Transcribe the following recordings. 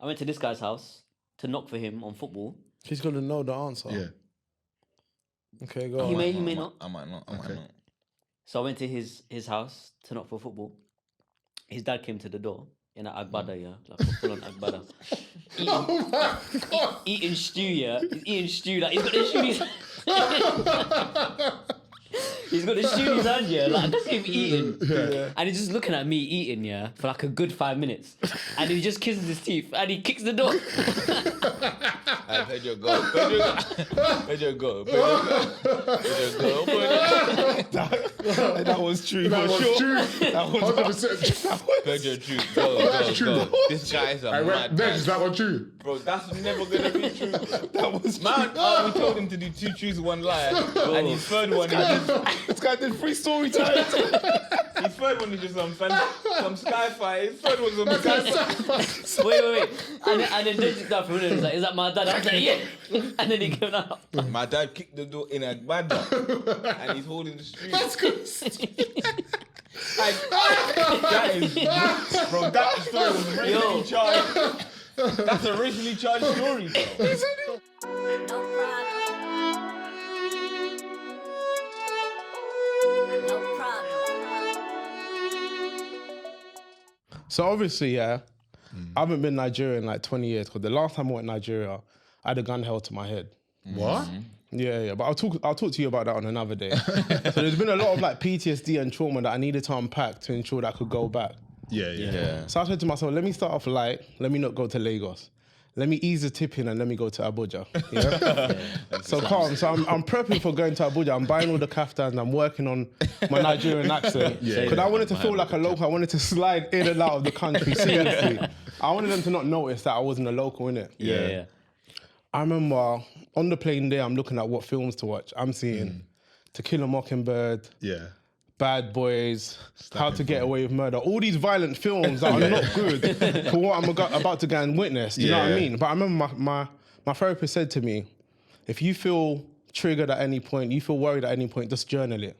I went to this guy's house to knock for him on football. He's gonna know the answer. Yeah. Okay, go on. He may not. I might not. So I went to his house to knock for football. His dad came to the door in an agbada, yeah, like a full-on agbada. Eating stew, yeah. He's eating stew, like he's got the stew. He's got the stew in his hand, yeah. Like I can see him eating, and he's just looking at me eating, yeah, for like a good 5 minutes, and he just kisses his teeth and he kicks the door. Pedro, go. That was true. That was true. That was 100% true. Pedro, true. That's true. This guy's a mad Next, man. is that one true? Bro, that's never gonna be true. That was Man, we told him to do 2 truths, 1 lie, and his third one This guy did 3 story times. his third one is just some sci-fi. His third one was some sci-fi. Wait. And then David got from him, was like, is that my dad? I was like, yeah. And then he came out. My dad kicked the door in a bada, and he's holding the street. That's good. That is, bro. That story was racially charged. That's a racially charged story, bro. So obviously, yeah, I haven't been Nigeria in like 20 years because the last time I went to Nigeria, I had a gun held to my head. What? Yeah, but I'll talk to you about that on another day. So there's been a lot of like PTSD and trauma that I needed to unpack to ensure that I could go back. Yeah. So I said to myself, let me start off light, let me not go to Lagos. Let me ease the tip in and let me go to Abuja. Yeah? So calm. So I'm prepping for going to Abuja. I'm buying all the kaftans. I'm working on my Nigerian accent. Because I wanted to feel like a local. I wanted to slide in and out of the country seriously. I wanted them to not notice that I wasn't a local, innit? Yeah. I remember on the plane there, I'm looking at what films to watch. I'm seeing To Kill a Mockingbird, Yeah. Bad Boys, How to Get Away with Murder. All these violent films that are not good for what I'm about to go and witness. Do you know what I mean? But I remember my therapist said to me, if you feel triggered at any point, you feel worried at any point, just journal it.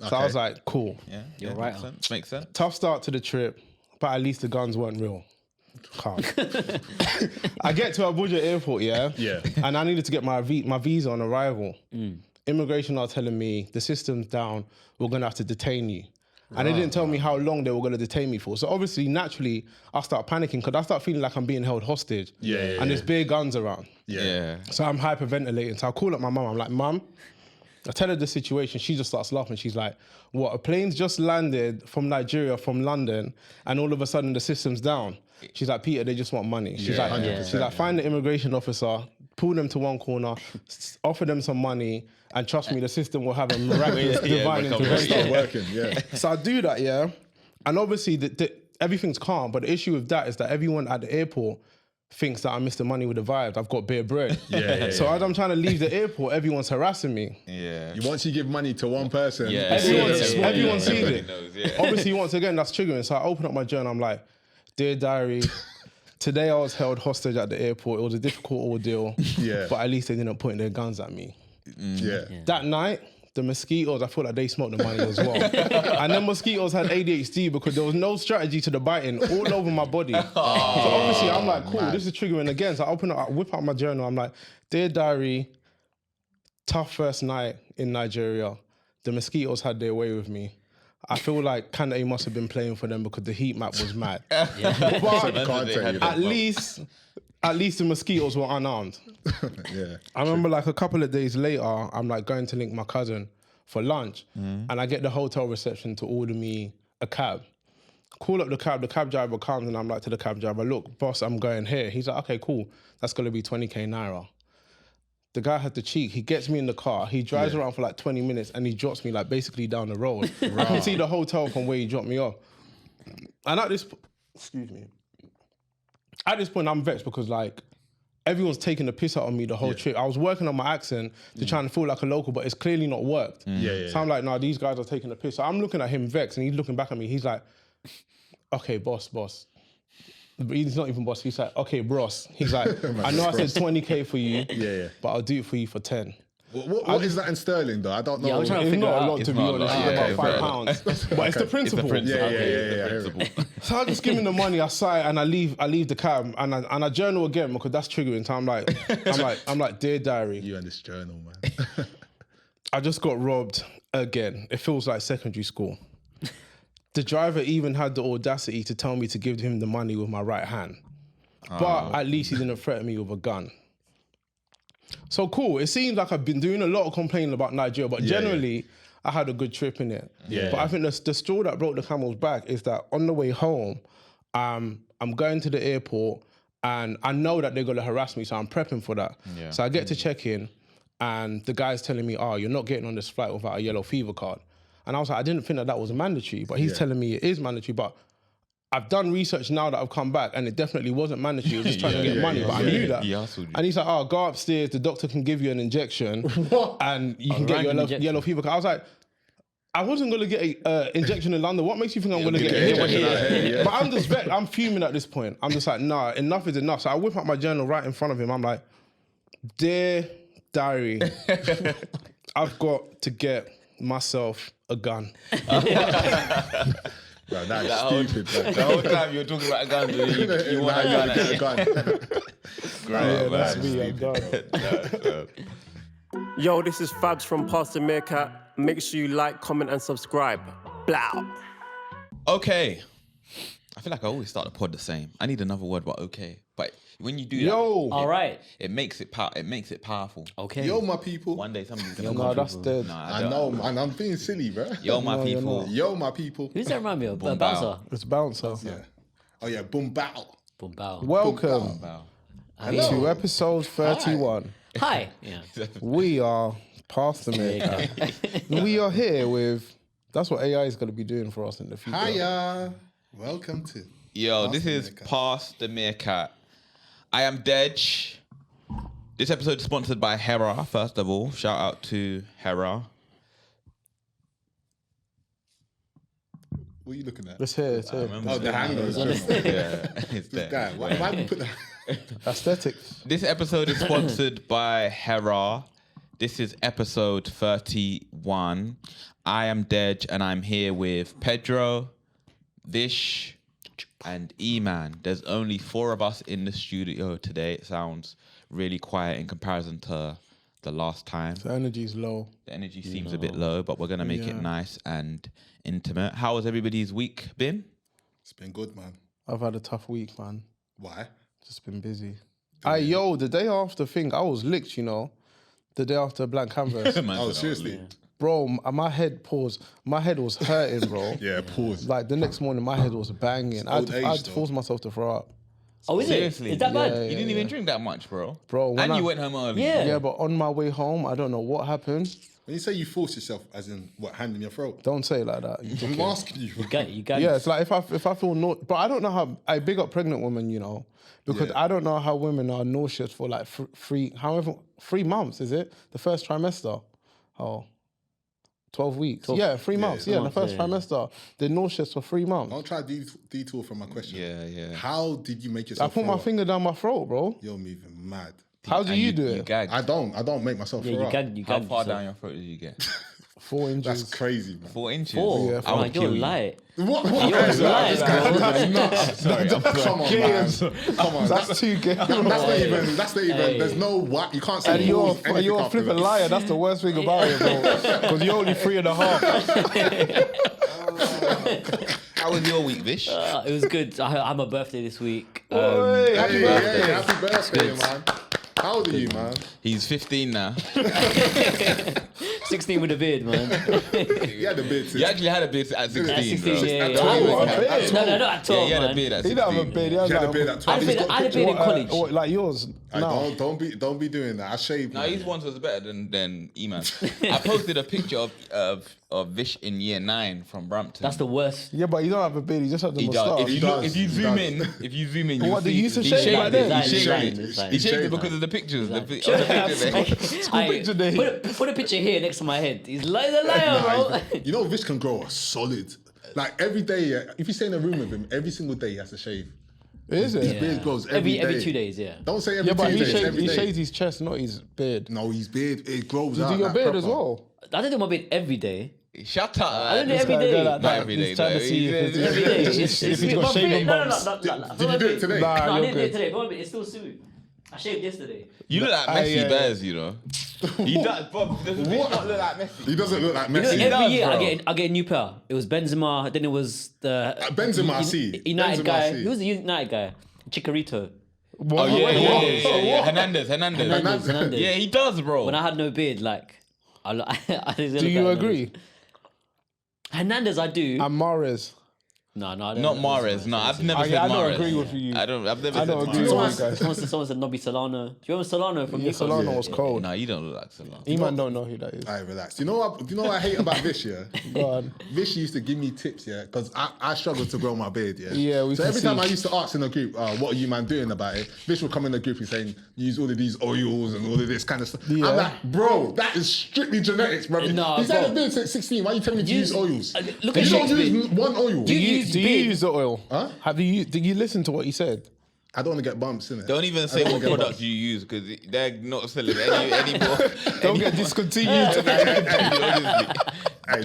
So I was like, cool. Yeah, You're right. Makes sense. Tough start to the trip, but at least the guns weren't real. Calm. I get to Abuja airport, yeah? Yeah. And I needed to get my visa on arrival. Immigration are telling me, the system's down, we're going to have to detain you. And they didn't tell me how long they were going to detain me for. So obviously, naturally, I start panicking because I start feeling like I'm being held hostage. And there's big guns around. Yeah. So I'm hyperventilating. So I call up my mum. I'm like, Mum, I tell her the situation. She just starts laughing. She's like, what, a plane's just landed from Nigeria, from London, and all of a sudden the system's down. She's like, Peter, they just want money. She's like, find the immigration officer, pull them to one corner, offer them some money, and trust me, the system will have a miraculous divine intervention. Start working, So I do that, yeah. And obviously, everything's calm, but the issue with that is that everyone at the airport thinks that I'm Mr. Money with the vibes. I've got bare bread. So as I'm trying to leave the airport, everyone's harassing me. Once you give money to one person, everyone sees it. Knows, Obviously, once again, that's triggering. So I open up my journal. I'm like, Dear Diary, today I was held hostage at the airport. It was a difficult ordeal, but at least they didn't point their guns at me. That night, the mosquitoes, I feel like they smoked the money as well. And then mosquitoes had ADHD because there was no strategy to the biting all over my body. So obviously, I'm like, cool, this is triggering again. So I whip out my journal. I'm like, Dear Diary, tough first night in Nigeria. The mosquitoes had their way with me. I feel like Kante must have been playing for them because the heat map was mad. But at least the mosquitoes were unarmed. I remember like a couple of days later, I'm like going to link my cousin for lunch, and I get the hotel reception to order me a cab. Call up the cab driver comes, and I'm like to the cab driver, look, boss, I'm going here. He's like, okay, cool, that's gonna be 20k naira. The guy had the cheek. He gets me in the car. He drives around for like 20 minutes and he drops me like basically down the road. I can see the hotel from where he dropped me off. And at this point, I'm vexed because like everyone's taking the piss out of me the whole trip. I was working on my accent to try and feel like a local, but it's clearly not worked. So I'm like, nah, these guys are taking the piss. So I'm looking at him vexed and he's looking back at me. He's like, okay, boss. But he's not even boss. He's like, okay, bros. He's like, I know I said 20k for you, but I'll do it for you for 10. What is that in sterling though? I don't know. Yeah, I'm trying to figure not it a out. lot It's to be honest. It's about £5. But it's the principle. Yeah. So So I just give him the money, I sigh and I leave the cab and I journal again because that's triggering. So I'm like, dear diary. You and this journal, man. I just got robbed again. It feels like secondary school. The driver even had the audacity to tell me to give him the money with my right hand. But at least he didn't threaten me with a gun. So cool. It seems like I've been doing a lot of complaining about Nigeria, but generally I had a good trip in it. Yeah. But I think the straw that broke the camel's back is that on the way home, I'm going to the airport and I know that they're going to harass me, so I'm prepping for that. Yeah. So I get to check in and the guy's telling me, oh, you're not getting on this flight without a yellow fever card. And I was like, I didn't think that was mandatory, but he's telling me it is mandatory. But I've done research now that I've come back and it definitely wasn't mandatory. It was just trying to get money, but I knew that. And he's like, oh, go upstairs, the doctor can give you an injection and you can get your yellow fever card. I was like, I wasn't going to get an injection in London. What makes you think I'm going to get a here? But I'm just I'm fuming at this point. I'm just like, nah, enough is enough. So I whip up my journal right in front of him. I'm like, dear diary, I've got to get myself a gun. Bro, that's stupid. The whole time you were talking about a gun, you want a gun. Great, that's me, I'm done. Yo, this is Fabs from Pastor Meerkat. Make sure you like, comment, and subscribe. Blow. Okay. I feel like I always start the pod the same. I need another word, but okay. But when you do that, all right, it makes it powerful. Okay. Yo, my people. One day somebody's gonna No, that's dead. No, I know, man. I'm being silly, bro. Yo, my people. Yo, my people. Who's that remind me of? Boom Bouncer. It's Bouncer. Yeah. Oh, yeah. Boom, bow. Boom bow. Welcome to episode 31. Hi. Yeah. We are Pastor Meerkat. We are here with, that's what AI is going to be doing for us in the future. Hiya. Welcome to. Yo, Pastor this is Meerkat. Pastor Meerkat. I am Dej. This episode is sponsored by Hera, first of all. Shout out to Hera. What are you looking at? It's here, it's here. Oh, the hanger is just. Yeah, it's This there. guy. Why did you put that? Aesthetics. This episode is sponsored by Hera. This is episode 31. I am Dej and I'm here with Pedro, Vish, and E-Man. There's only 4 of us in the studio today. It sounds really quiet in comparison to the last time. The energy's low. The energy seems a bit low, but we're going to make it nice and intimate. How has everybody's week been? It's been good, man. I've had a tough week, man. Why? Just been busy. The day after thing, I was licked, you know. The day after Blank Canvas. Oh, seriously? Bro, my head paused. My head was hurting, bro. Yeah, pause. Like the next morning, my head was banging. I old age, had to though. force myself to throw up. Oh, is Seriously? it? Is that bad? Yeah, You didn't even drink that much, bro. Bro, when And I- you went home early. Yeah. Yeah, but on my way home, I don't know what happened. When you say you force yourself, as in what, hand in your throat? Don't say it like that. you I'm dickhead. asking you. You got Yeah, it's like if I feel but I don't know how I big up pregnant women, you know, because Yeah. I don't know how women are nauseous for like 3 months. Is it the first trimester? Oh, 12 weeks. 3 months. three Yeah, the months, first yeah. trimester. They're nauseous for 3 months. Don't try to detour from my question. Yeah. How did you make I yourself put throw my up? finger down my throat, bro. You're moving mad. How do And you do it? gagged. I don't make myself Yeah, throw you up. gagged. You How gagged far yourself. down your throat did you get? 4 inches. That's crazy, man. 4 inches. 4. Yeah, Oh, I my would kill God, you. lie. What? You're lying, bro. That's nuts. Sorry, I'm Come on, man. Come on. That's too gay. That's not even. That's not even. Hey. There's no what. You can't say. And you're rules, anything a after flipping this. liar. That's the worst thing about it, bro. Because you're only 3.5. How was your week, Vish? It was good. I had my birthday this week. Hey, happy Hey, birthday. hey, happy birthday, man. How old are you, man? He's 15 now. 16 with a beard, man. You had a bit. You actually had a beard at 16, At 16, bro. yeah. At yeah. 12, What, man. beard? At No, 12. at 12, Yeah, he had a man. beard at He 16. don't have a beard. He had a beard at 12. I had a beard in college. What, like yours? Hey, No. don't be doing that. I shaved. No, man. his ones was better than E-Man. I posted a picture of Vish in year 9 from Brampton. That's the worst. Yeah, but you don't have a beard. You just have the He does. moustache. He does. If you He zoom does. in, What, you'll they used to he shave shaved back it. then? He He's shaved lying, it. he's lying. He shaved it shaved because that. of the pictures. The Like- pictures. School picture day. Put a picture here next to my head. He's a liar, bro. You know, Vish can grow a solid. Like every day, yeah, if you stay in a room with him, every single day he has to shave. Is it? His beard grows every day. Every 2 days, yeah. Don't say every Yeah, but 2 days. Every he day. shaves his chest, not his beard. No, his beard it grows You out. do your like beard as proper. well. I don't do my beard every day. Shut up. I don't do man. it every day. Not every day. He's trying to see if it's- Every day. if he's got shaving bumps. Did you do it today? Nah, No, I you're didn't do it good. today. But it's still soon. I shaved yesterday. You look like Messi yeah. Bears, you know. He does, Bob. Does he not look like Messi? He doesn't look like You know, Messi. every does, year bro. I get a new pair. It was Benzema, then it was the Benzema, I see. United Benzema, guy. I see. Who was the United guy? Chikorito. Oh yeah. Hernandez. Hernandez. Yeah, he does, bro. When I had no beard, like, I Do you agree? Hernandez, I do. Mahrez. No, I don't. Not Mahrez. No, I've never said I don't Mahrez. agree with you. I've never I said don't agree Mahrez. with you guys. Someone said Nobby Solano. Do you remember Solano from Yeah, Newcastle? Solano was cold. No, you don't look like Solano. Eman don't know who that is. Alright, relax. Do you know what I hate about Vish, yeah? Go on. Vish used to give me tips, yeah, because I struggled to grow my beard, yeah. Yeah, we So can every time see. I used to ask in the group, what are you man doing about it? Vish would come in the group and saying, use all of these oils and all of this kind of stuff. Yeah. I'm like, bro, that is strictly genetics, bro. No, He's had bro. a beard since 16. Why are you telling me to use oils? Look You at don't Shakespeare. use one oil. Do you use Do you beard? use the oil? Huh? Did you listen to what he said? I don't want to get bumps, innit? Don't even say what product you use because they're not selling any more. Don't get discontinued tonight. Hey,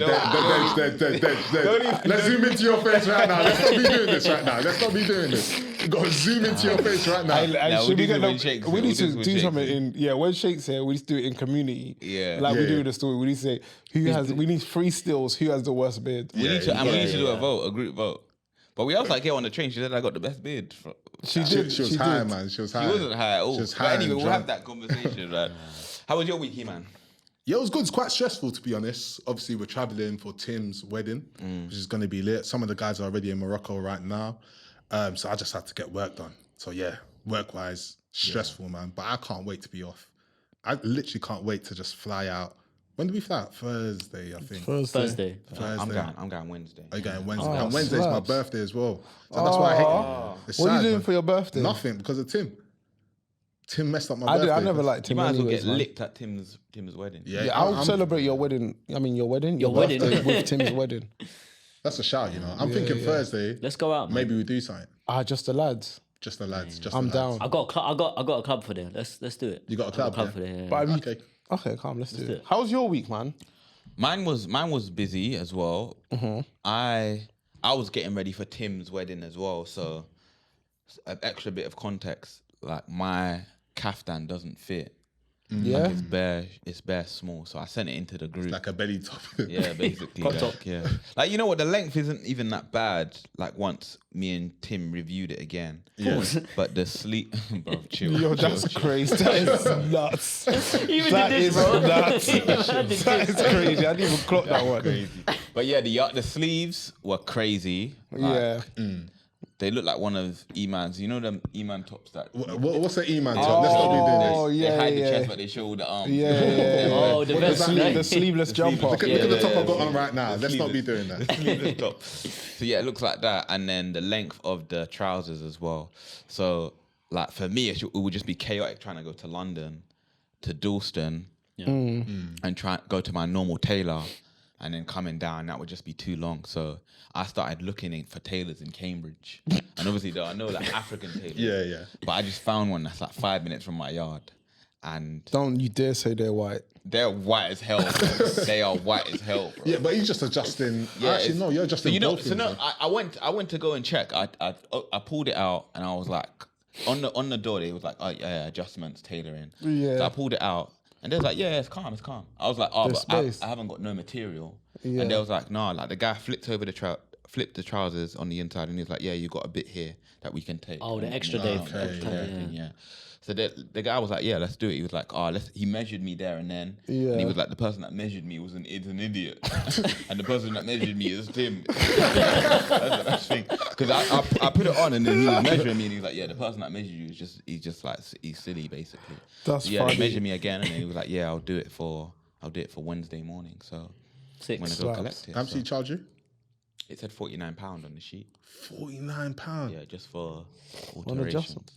Let's zoom into your face right now. Let's not be doing this right now. Let's not be doing this. You got to zoom into your face right now. Nah, Should we'll we do get it when Shake's we here. need We'll to do it do when something Shake's in when Shake's here. We need to do it in community. Yeah. like we Yeah, do yeah. in the story. We need to say we need free stills. Who has the worst beard? We need to do a vote, a group vote. But we also like get on the train. She said I got the best beard. She She did. was high, man. She was high. She wasn't high at all. She was But high anyway, and we'll drunk. have that conversation, right? How was your week, man? Yeah, it was good. It's quite stressful, to be honest. Obviously, we're traveling for Tim's wedding, which is going to be lit. Some of the guys are already in Morocco right now. So I just had to get work done. So yeah, work-wise, stressful, man. But I can't wait to be off. I literally can't wait to just fly out. When do we fly out? Thursday, I think. Thursday. I'm going Wednesday. Are you going Wednesday? Oh, and Wednesday's my slaps. birthday as well. So that's why I hate it. It's What are you sad, doing man. for your birthday? Nothing, because of Tim. Tim messed up my I birthday. never liked You him. might as well anyways, get man. licked at Tim's wedding. Yeah, Yeah, I'll I'm- celebrate your wedding. I mean, your wedding. Your wedding. birthday with Tim's wedding. That's a shout, you know. I'm thinking Thursday. Let's go out, man. Maybe we do something. Just the lads. Just the lads. Just I'm the lads. down. I got a club for them. Let's do it. You got a I club, yeah? for them. Yeah. But I mean, Okay. okay, calm. Let's do do it. it. How's your week, man? Mine was busy as well. I was getting ready for Tim's wedding as well, so an extra bit of context. Like my kaftan doesn't fit. Yeah. It's bare small. So I sent it into the group. Like a belly top. Yeah, basically. Yeah. Like, you know what? The length isn't even that bad. Like, once me and Tim reviewed it again. Yeah. But the sleep... Bro, chill. Yo, chill, that's chill. crazy. That is nuts. Even That did this, is bro. nuts. Even did That this. is crazy. I didn't even clock that one. Crazy. But yeah, the sleeves were crazy. Yeah. They look like one of E-Man's. You know them E-Man tops that... What's the E-man top? Let's not be doing this. Oh, They yeah, hide the yeah. chest, but they show the arms. Yeah. Oh, the best does that The mean? sleeve. sleeveless jumper. Look at the top I've got on right now. Let's not be doing The that. sleeveless top. So yeah, it looks like that. And then the length of the trousers as well. So like for me, it would just be chaotic trying to go to London, to Dalston, and go to my normal tailor, and then coming down, that would just be too long. So I started looking for tailors in Cambridge. And obviously there are no like African tailors. Yeah. But I just found one that's like 5 minutes from my yard. And Don't you dare say they're white. they're white as hell. Bro. They are white as hell, bro. Yeah, but he's just adjusting. Yeah, Actually, it's- no, you're adjusting you know, both so things, no, man. I went to go and check. I pulled it out and I was like, on the door, they was like, oh yeah, adjustments, tailoring. Yeah. So I pulled it out and they was like, yeah, it's calm. I was like, oh, There's but space. I haven't got no material. Yeah. And they was like, no, like the guy flipped the trousers on the inside and he was like, yeah, you got a bit here that we can take. Oh, the And- extra and- day. and Okay, everything, yeah. So the guy was like, yeah, let's do it. He was like, he measured me there and then. Yeah. And he was like, the person that measured me is an idiot. And the person that measured me is Tim. That's the thing. Because I put it on and then he was measuring me and he was like, yeah, the person that measured you is he's silly basically. That's So yeah, funny. they measured me again and then he was like, yeah, I'll do it for Wednesday morning. So I'm gonna go Six. collect it. How much So did he charge you? it said £49 on the sheet. £49. Yeah, just for One alterations. adjustment.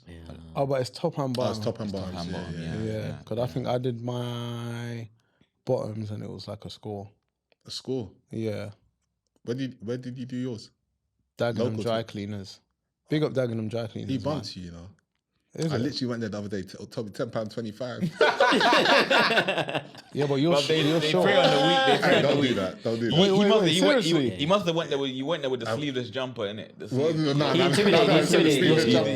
Oh, but it's top and Oh, bottom. it's top and bottom. Top and bottom, Yeah. Yeah, because I think I did my bottoms and it was like a score. A score. Yeah. Where did you do yours? Dagenham Local Dry to- Cleaners. Big up Dagenham Dry Cleaners. He man. bumps you, you know. Is I it? literally went there the other day. Told me £10.25. Yeah, but you're They sure. pray on the week. They pray Hey, on the don't do week. that. Don't do that. Wait, He must have went there with you went there with the sleeveless jumper in it. Well, no, He intimidated.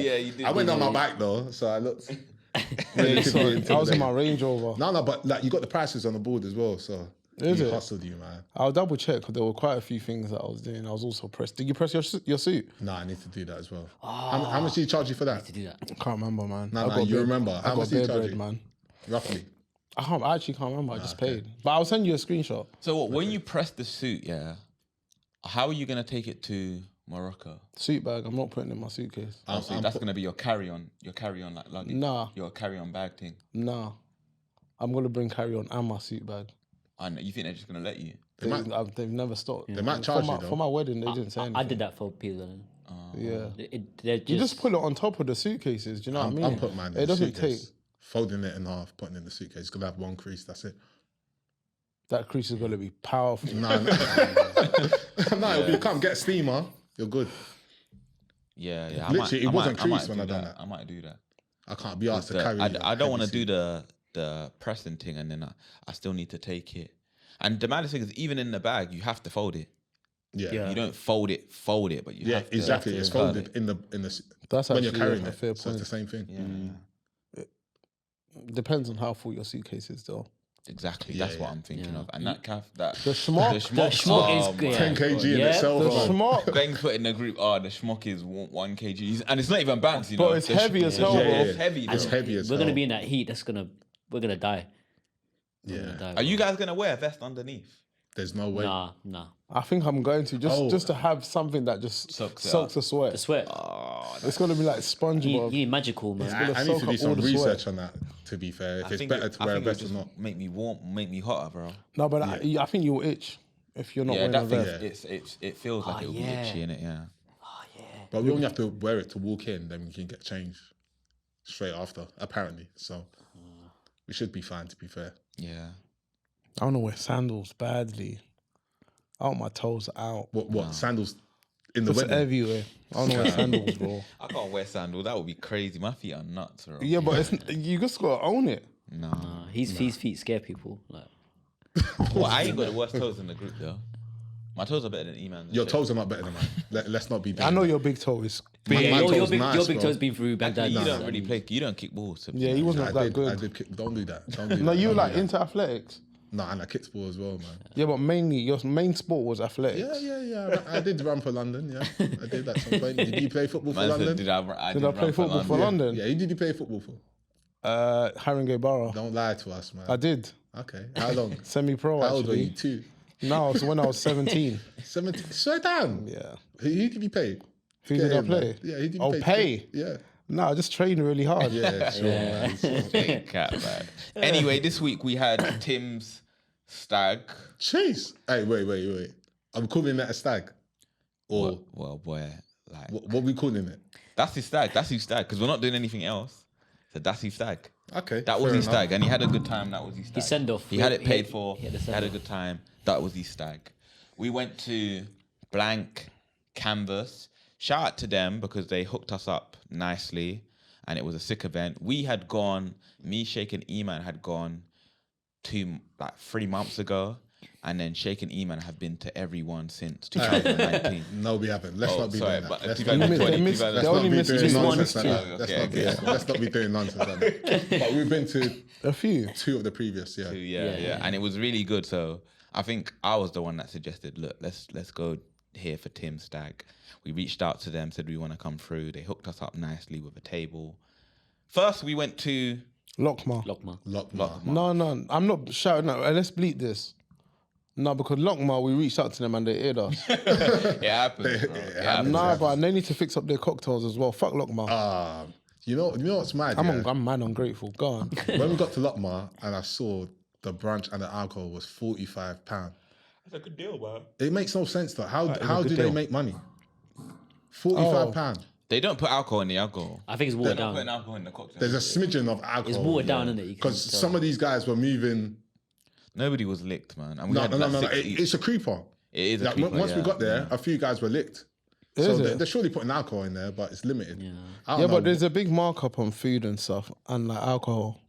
Yeah, you did. I went on my bike though, so I looked. I was in my Range Rover. No, but like you got the prices on the board as well, so Is he it? hustled you, man. I'll double check because there were quite a few things that I was doing. I was also pressed. Did you press your suit? Nah, I need to do that as well. How much do you charge you for that? To do that. I can't remember, man. No, you remember. How I much got do you bare charge bread, you? man. Roughly. I actually can't remember. I just paid. But I'll send you a screenshot. So what, when you press the suit, how are you gonna take it to Morocco? Suit bag. I'm not putting it in my suitcase. So that's gonna be your carry-on like luggage. Nah. Your carry-on bag thing. Nah. I'm gonna bring carry-on and my suit bag. And you think they're just gonna let you? They've never stopped. They might charge you though. For my wedding, they didn't say anything. I did that for people. Yeah. They're You just put it on top of the suitcases. Do you know what I mean? I'm putting mine in It the doesn't suitcase. take. Folding it in half, putting it in the suitcase. It's gonna have one crease. That's it. That crease is gonna be powerful. No, it'll be come get a steamer. You're good. Yeah. Literally, it wasn't creased when I do done that. I might do that. I can't be asked to carry. I don't want to do the pressing thing, and then I still need to take it. And the maddest thing is, even in the bag, you have to fold it. Yeah. You don't fold it, but you have to. Exactly. It's folded in the. That's when you're actually carrying a it. fair So point. it's the same thing. Yeah. Depends on how full your suitcase is, though. Exactly. That's what I'm thinking of. And that The schmuck. The schmuck is good. 10 kg in Yeah. itself. The man. schmuck. Ben's put in the group. Oh, the schmuck is 1 kg, and it's not even bouncy. But it's heavy as hell, bro. It's heavy. It's though. heavy as We're hell. gonna be in that heat. We're gonna die. We're Yeah. gonna die. Are you guys gonna wear a vest underneath? There's no way. Nah. I think I'm going to just to have something that just Soaks it soaks the sweat. The sweat. It's gonna be like You SpongeBob. need magical, man. I need soak to do up some all the research sweat. on that. To be fair, if I it's think better to wear a think it would vest or just not. make me warm, make me hotter, bro. No, but I think you'll itch if you're not Yeah, wearing a that thing, vest. it feels like it will be yeah. itchy in it. Yeah. But we only have to wear it to walk in, then we can get changed straight after, apparently. So we should be fine, to be fair. Yeah. I want to wear sandals badly. I want my toes out. What sandals in the Just wedding? everywhere. I want to wear sandals, bro. I can't wear sandals. That would be crazy. My feet are nuts, bro. Yeah, but you just gotta own it. No. His feet scare people. Like, Well, I ain't got the worst toes in the group though. My toes are better than E-Man's. Your toes are not better than mine. Let's not be. I know your big toe is My big. toes your big nice, bro. toe's been through Baghdad. You don't really play. You don't kick balls. So Yeah, he wasn't I that did. good. Don't do that. Don't do No, that. you were Don't like do that. into athletics. No, and I kicked ball as well, man. Yeah, but mainly your main sport was athletics. Yeah. I did run for London. Yeah, I did at some point. Did you play football for Man said, London? did I Did I play football for London? Yeah, who did you play football for? Haringey Borough. Don't lie to us, man. I did. Okay, how long? Semi-pro, How old were you? actually. 2? No, so when I was 17. 17. Slow down. Yeah. Who did you pay? Who Get did I in, man. play? Yeah, who did you Oh, pay? pay? Yeah. No, I just trained really hard. Yeah, sure, man. Cat, man. Anyway, this week we had Tim's stag. Chase. Hey, wait. I'm calling that a stag. Or Well, boy, like what we calling it? that's his stag. That's his stag because we're not doing anything else. So that's his stag. Okay. That was fair his enough. stag, and he had a good time. That was his stag. His send-off. He had it He paid had- for. he had a He had a send-off. good time. That was his stag. We went to Blank Canvas. Shout out to them because they hooked us up nicely, and it was a sick event. We had gone. Me, Shake, and E-Man had gone 3 months ago, and then Shake and E-Man have been to everyone since 2019. No, we haven't. Let's not be sorry, doing but that. Let's 2020, They missed- they Let's only not be missed doing two nonsense ones. like that. Okay. Let's not be doing nonsense like that. But we've been to A few. 2 of the previous, yeah. Yeah. And it was really good. So I think I was the one that suggested, look, let's go here for Tim's stag. We reached out to them, said we want to come through. They hooked us up nicely with a table. First, we went to Lockmar. Lockman. No, I'm not shouting out. Let's bleep this. No, because Lockmar, we reached out to them and they aired us. it happens. Bro. It happens. Nah, but they need to fix up their cocktails as well. Fuck Lockmar. You know what's mad? Yeah? I'm mad ungrateful. Go on. When we got to Lockmar and I saw the brunch and the alcohol was £45. That's a good deal, man. It makes no sense though. How good do they deal. make money? £45. They don't put alcohol in the alcohol. I think it's They're watered not down. putting alcohol in the cocktail. There's a smidgen of alcohol. It's watered down, isn't it? You can Because tell. some of these guys were moving. Nobody was licked, man. And we No. had like 6 each. It's a creeper. It is a Like, creeper, once we yeah. got there, a few guys were licked. So Is it? they're surely putting alcohol in there, but it's limited. Yeah. I don't Yeah, know. but there's a big markup on food and stuff and like alcohol.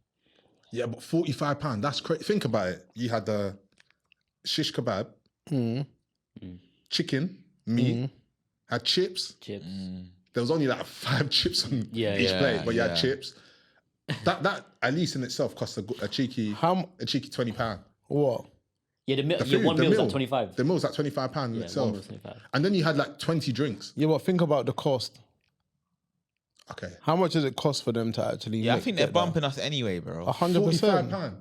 Yeah, but £45, that's crazy. Think about it. You had the shish kebab, chicken, meat, had chips. Chips. There was only like 5 chips on Yeah, each yeah, plate, but you had yeah. chips. That at least in itself costs a cheeky £20. What? Yeah, The yeah, food, one the meal's meal, like 25. The meal's like £25 in Yeah, itself. one meal's 25. And then you had like 20 drinks. Yeah, but think about the cost. Okay. How much does it cost for them to actually? Yeah, I make- think they're get that? bumping us anyway, bro. 100%. £45.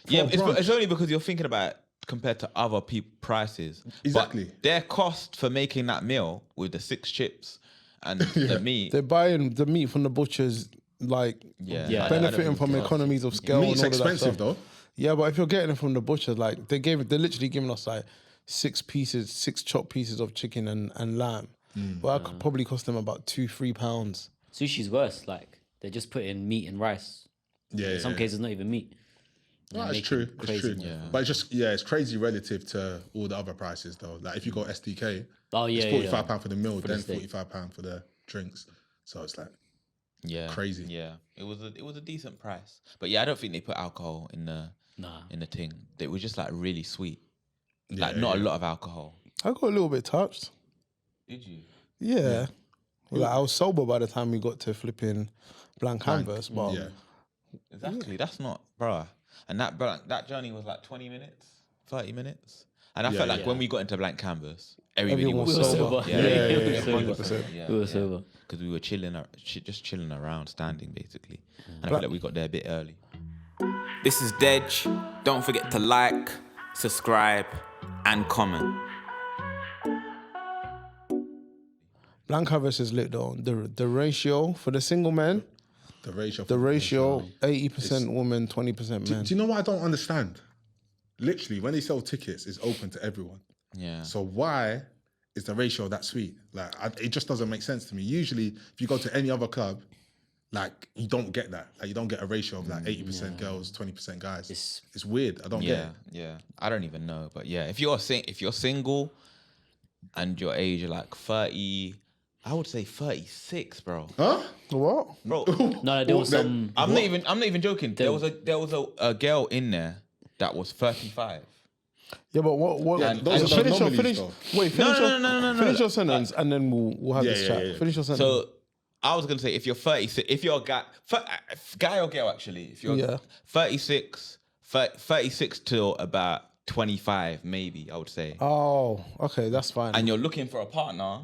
Yeah, for a brunch. it's only because you're thinking about it compared to other prices. Exactly. But their cost for making that meal with the 6 chips and the meat. They're buying the meat from the butchers, like Yeah. Yeah. benefiting from economies of scale. Meat's and all of that expensive stuff. though. Yeah, but if you're getting it from the butcher, like they're literally giving us like 6 chopped pieces of chicken and lamb. Well, that could probably cost them about £2-3. Sushi's worse. Like they just put in meat and rice. Yeah. In some yeah. cases, not even meat. No, They're it's true. making It's crazy true. money. But it's just it's crazy relative to all the other prices though. Like if you go SDK, Oh yeah, it's yeah, £45 for the meal, the then steak. £45 for the drinks. So it's like Yeah. crazy. Yeah. It was a decent price. But yeah, I don't think they put alcohol in the thing. It was just like really sweet. Like not a lot of alcohol. I got a little bit touched. Did you? Yeah. Like I was sober by the time we got to flipping blank canvas, but Yeah. Exactly. That's not, bruh. And that journey was like 20 minutes, 30 minutes. And I Yeah, felt like yeah. when we got into blank canvas, everybody Everyone was was sober. sober. Yeah, Yeah, we yeah, were sober. 100%. Yeah, We were sober. Because we were just chilling around, standing basically. And I felt like we got there a bit early. This is Dej. Don't forget to like, subscribe, and comment. blank canvas is lit though. The ratio for the single men, The ratio. the ratio 80% women, 20% men. Do you know what I don't understand? Literally, when they sell tickets, it's open to everyone. Yeah. So why is the ratio that sweet? Like, it just doesn't make sense to me. Usually, if you go to any other club, like you don't get that. Like you don't get a ratio of like 80% girls, 20% guys. It's weird. I don't get it. Yeah. I don't even know, but yeah, if you're single and your age are like 30, I would say 36, bro. Huh? What? Bro, No, there was some. I'm not even joking. There was a girl in there that was 35. Yeah, but what? Yeah, those are the anomalies, though. Finish No. Finish your sentence and then we'll have this Yeah, chat. yeah. Finish your sentence. So I was gonna say if you're 36, if you're a guy or girl actually, if you're 36 till about 25, maybe I would say, Oh, okay, that's fine. and you're looking for a partner,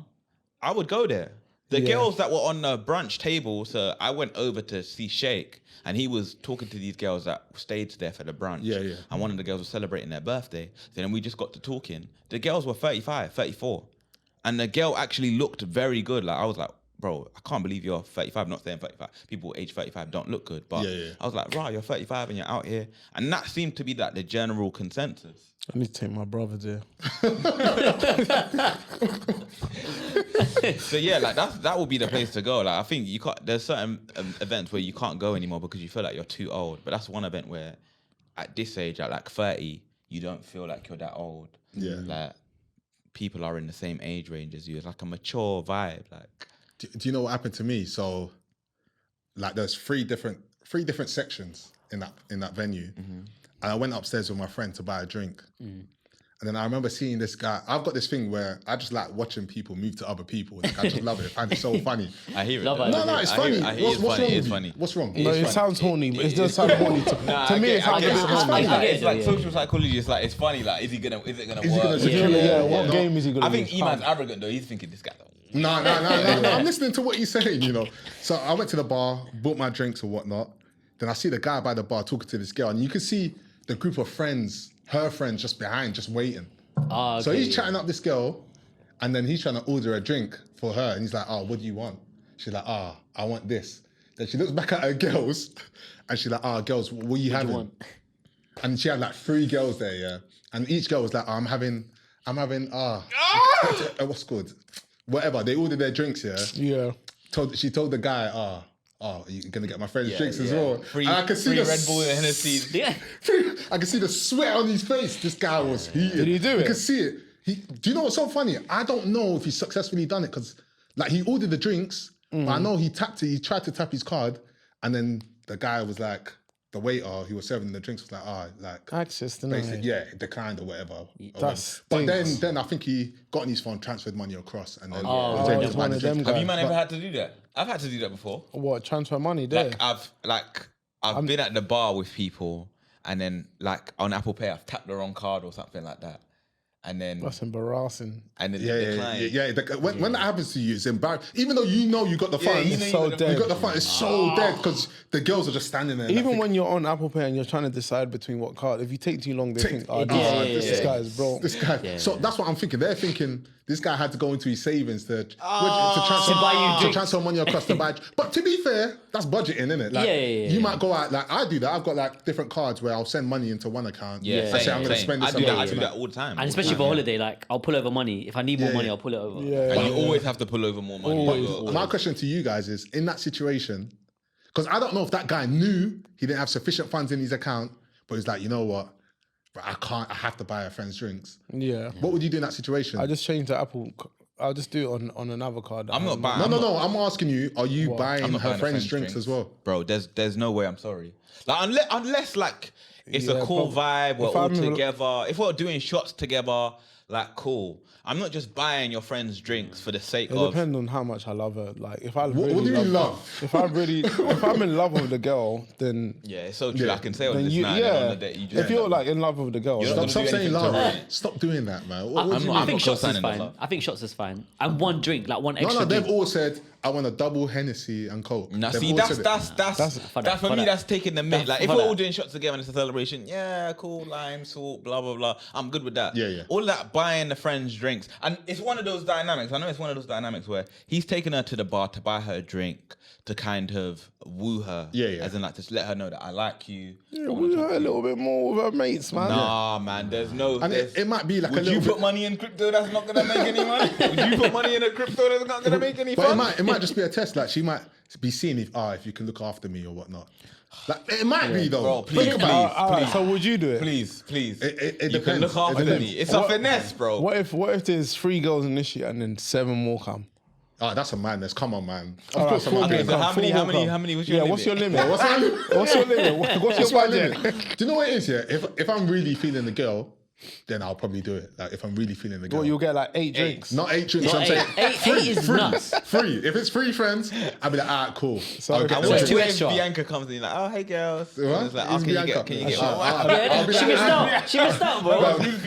I would go there. The girls that were on the brunch table, so I went over to see Sheikh, and he was talking to these girls that stayed there for the brunch. Yeah. And one of the girls was celebrating their birthday. So then we just got to talking. The girls were 35, 34. And the girl actually looked very good. Like I was like, bro, I can't believe you're 35, not saying 35. People age 35 don't look good. But Yeah. I was like, right, you're 35 and you're out here. And that seemed to be like the general consensus. I need to take my brother there. So yeah, like that would be the place to go. Like I think you can't. There's certain events where you can't go anymore because you feel like you're too old. But that's one event where, at this age, at like 30, you don't feel like you're that old. Yeah. Like people are in the same age range as you. It's like a mature vibe. Like Do you know what happened to me? So, like, there's three different sections in that venue, and I went upstairs with my friend to buy a drink. And then I remember seeing this guy. I've got this thing where I just like watching people move to other people. Like, I just love it. I find it so funny. I hear it. Love though. it. No, it's I funny. hear What's it's wrong funny. with It's you? funny. What's wrong? No, it funny. sounds horny. It does sound horny. To me, it sounds a bit horny. It's like Yeah. social psychology. It's like it's funny. Like, is it gonna Is he work? gonna secure it? Yeah, Yeah. what game is he going to I think Iman's arrogant though. He's thinking this guy. No. I'm listening to what you're saying, you know. So I went to the bar, bought my drinks and whatnot. Then I see the guy by the bar talking to this girl, and you can see the group of friends, her friends, just behind, just waiting. So he's chatting up this girl, and then he's trying to order a drink for her, and he's like, "Oh, what do you want?" She's like, "Ah, I want this." Then she looks back at her girls, and she's like, "Ah, girls, what are you having?" want? And she had like 3 girls there, yeah, and each girl was like, "Oh, I'm having, what's good, whatever." They ordered their drinks, yeah. Yeah. She told the guy, "Oh, you're gonna get my friend's drinks as yeah. well." Free, and I could see free the Red Bull and Hennessy. Yeah. I could see the sweat on his face. This guy was heated. Did he do You it? could see it. Do you know what's so funny? I don't know if he's successfully done it because, like, he ordered the drinks, but I know he tried to tap his card, and then the guy was like, the waiter who was serving the drinks was like, access, basically, declined or whatever. But then I think he got on his phone, transferred money across, and then it's one of them Have you guys. man ever had to do that? I've had to do that before. What, transfer money there? I've been at the bar with people, and then like on Apple Pay, I've tapped the wrong card or something like that, and then That's embarrassing. and then the client. When that happens to you, it's embarrassing. Even though you know you got the funds, you know you got the you got the funds. It's so dead because the girls are just standing there. Even when you're on Apple Pay and you're trying to decide between what card, if you take too long, they think, this guy is broke. This guy. Yeah. So that's what I'm thinking. They're thinking this guy had to go into his savings to buy you drinks. transfer money across the badge. But to be fair, that's budgeting, isn't it? Like, you might go out, like I do that. I've got like different cards where I'll send money into one account. Yeah, I say I'm going to spend this. I do that all the time. And especially for holiday, like I'll pull over money. If I need more money, I'll pull it over. And you always have to pull over more money. My question to you guys is, in that situation, because I don't know if that guy knew he didn't have sufficient funds in his account, but he's like, you know what? But I have to buy a friend's drinks. Yeah. What would you do in that situation? I just change to Apple. I'll just do it on another card. I'm not buying. No. I'm asking you, are you buying I'm not her buying friend's drinks as well? Bro, there's no way. I'm sorry. Like unless like it's a cool vibe. We're all together. If we're doing shots together, like cool. I'm not just buying your friend's drinks for the sake of. It depends on how much I love her. Like if I What do you mean love? If I'm in love with the girl, then it's so true. I can say on then this you, night, on the day, you just if you're like in love with the girl, You're Stop do saying anything love. to her. Stop doing that, man. I think shots is co-signing that fine. love. I think shots is fine. And one drink, like one extra No, they've drink. all said, I want a double Hennessy and Coke. Now, They've see, all that's said it. for me. That's taking the mid. Like, if for we're all that. doing shots together and it's a celebration, yeah, cool, lime, salt, blah blah blah. I'm good with that. Yeah. All that buying the friends drinks, and it's one of those dynamics. I know it's one of those dynamics where he's taking her to the bar to buy her a drink to kind of woo her. Yeah. As in, like, just let her know that I like you. we her a little bit more with her mates, man. Nah, man. There's no. And it might be like a Would you little put bit. money in crypto that's not gonna make any money? Would you put money in a crypto that's not gonna make any But fun? it might just be a test. Like she might be seeing if you can look after me or whatnot. Like it might be though. Bro, please, Think about it. All right, so would you do it? Please. It You can depends. look after It depends. me. It's a finesse, bro. What if there's 3 girls in this year and then 7 more come? Oh, that's a madness. Come on, man. Of All course, right, I'm not cool. doing So that. how many was your limit? What's your limit? What's my limit? What's your limit? What's What's your my budget? limit? Do you know what it is? Yeah, if I'm really feeling the girl, then I'll probably do it. Like if I'm really feeling the girl. Well, you'll get like 8 drinks. Not 8 drinks. Not I'm saying eight is nuts. 3. If it's 3 friends, I'll be like, alright, cool. So I'll okay. get So the it's drink. two What if extra. Bianca comes in, like, oh, hey, girls. What? It's like, Who's oh, Bianca? can you get I'll one? be She like, missed out. She missed out, bro. I'll She just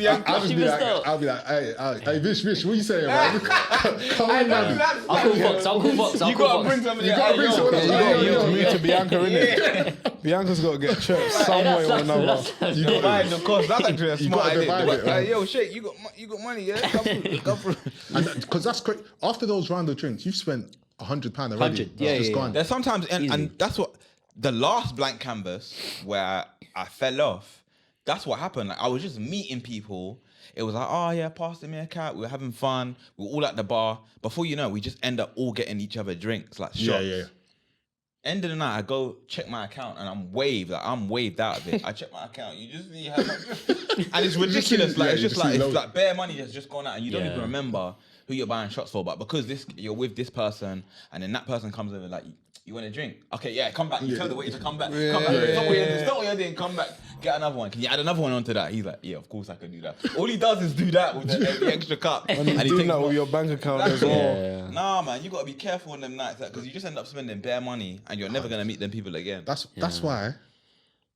be missed like, out. I'll be like, hey, Vish, what are you saying, man? Come on, man. I'll call Fox. You gotta bring somebody. You gotta bring someone else. You got Yo. to move to Bianca, innit? Bianca's got to get chirped some way or another. You got Divide the cost. That's actually a You smart gotta idea. divide it, man. Yo, shit, you got money, yeah? Go for it. Because that's great. After those round of drinks, you've spent £100 already. 100, yeah, It's just yeah, gone. There's sometimes, Easy. and that's what the last blank canvas where I fell off. That's what happened. Like, I was just meeting people. It was like, oh yeah, Pastor Meerkat. We were having fun. We were all at the bar. Before you know, we just end up all getting each other drinks, like shots. Yeah. End of the night, I go check my account and I'm waved out of it. I check my account. You just see how much, and it's ridiculous. Like yeah, it's you just just like see it's loads. like bare money that's just gone out, and you don't Yeah. even remember who you're buying shots for. But because you're with this person, and then that person comes over like, you want a drink? Okay, yeah, come back. You tell the waiter to come back. Come back. It's not what you're doing. Come back. Get another one. Can you add another one onto that? He's like, yeah, of course I can do that. All he does is do that with the extra cup. And you do that with your bank account as well. Yeah. Nah, man, you gotta be careful on them nights because you just end up spending bare money and you're never gonna meet them people again. That's why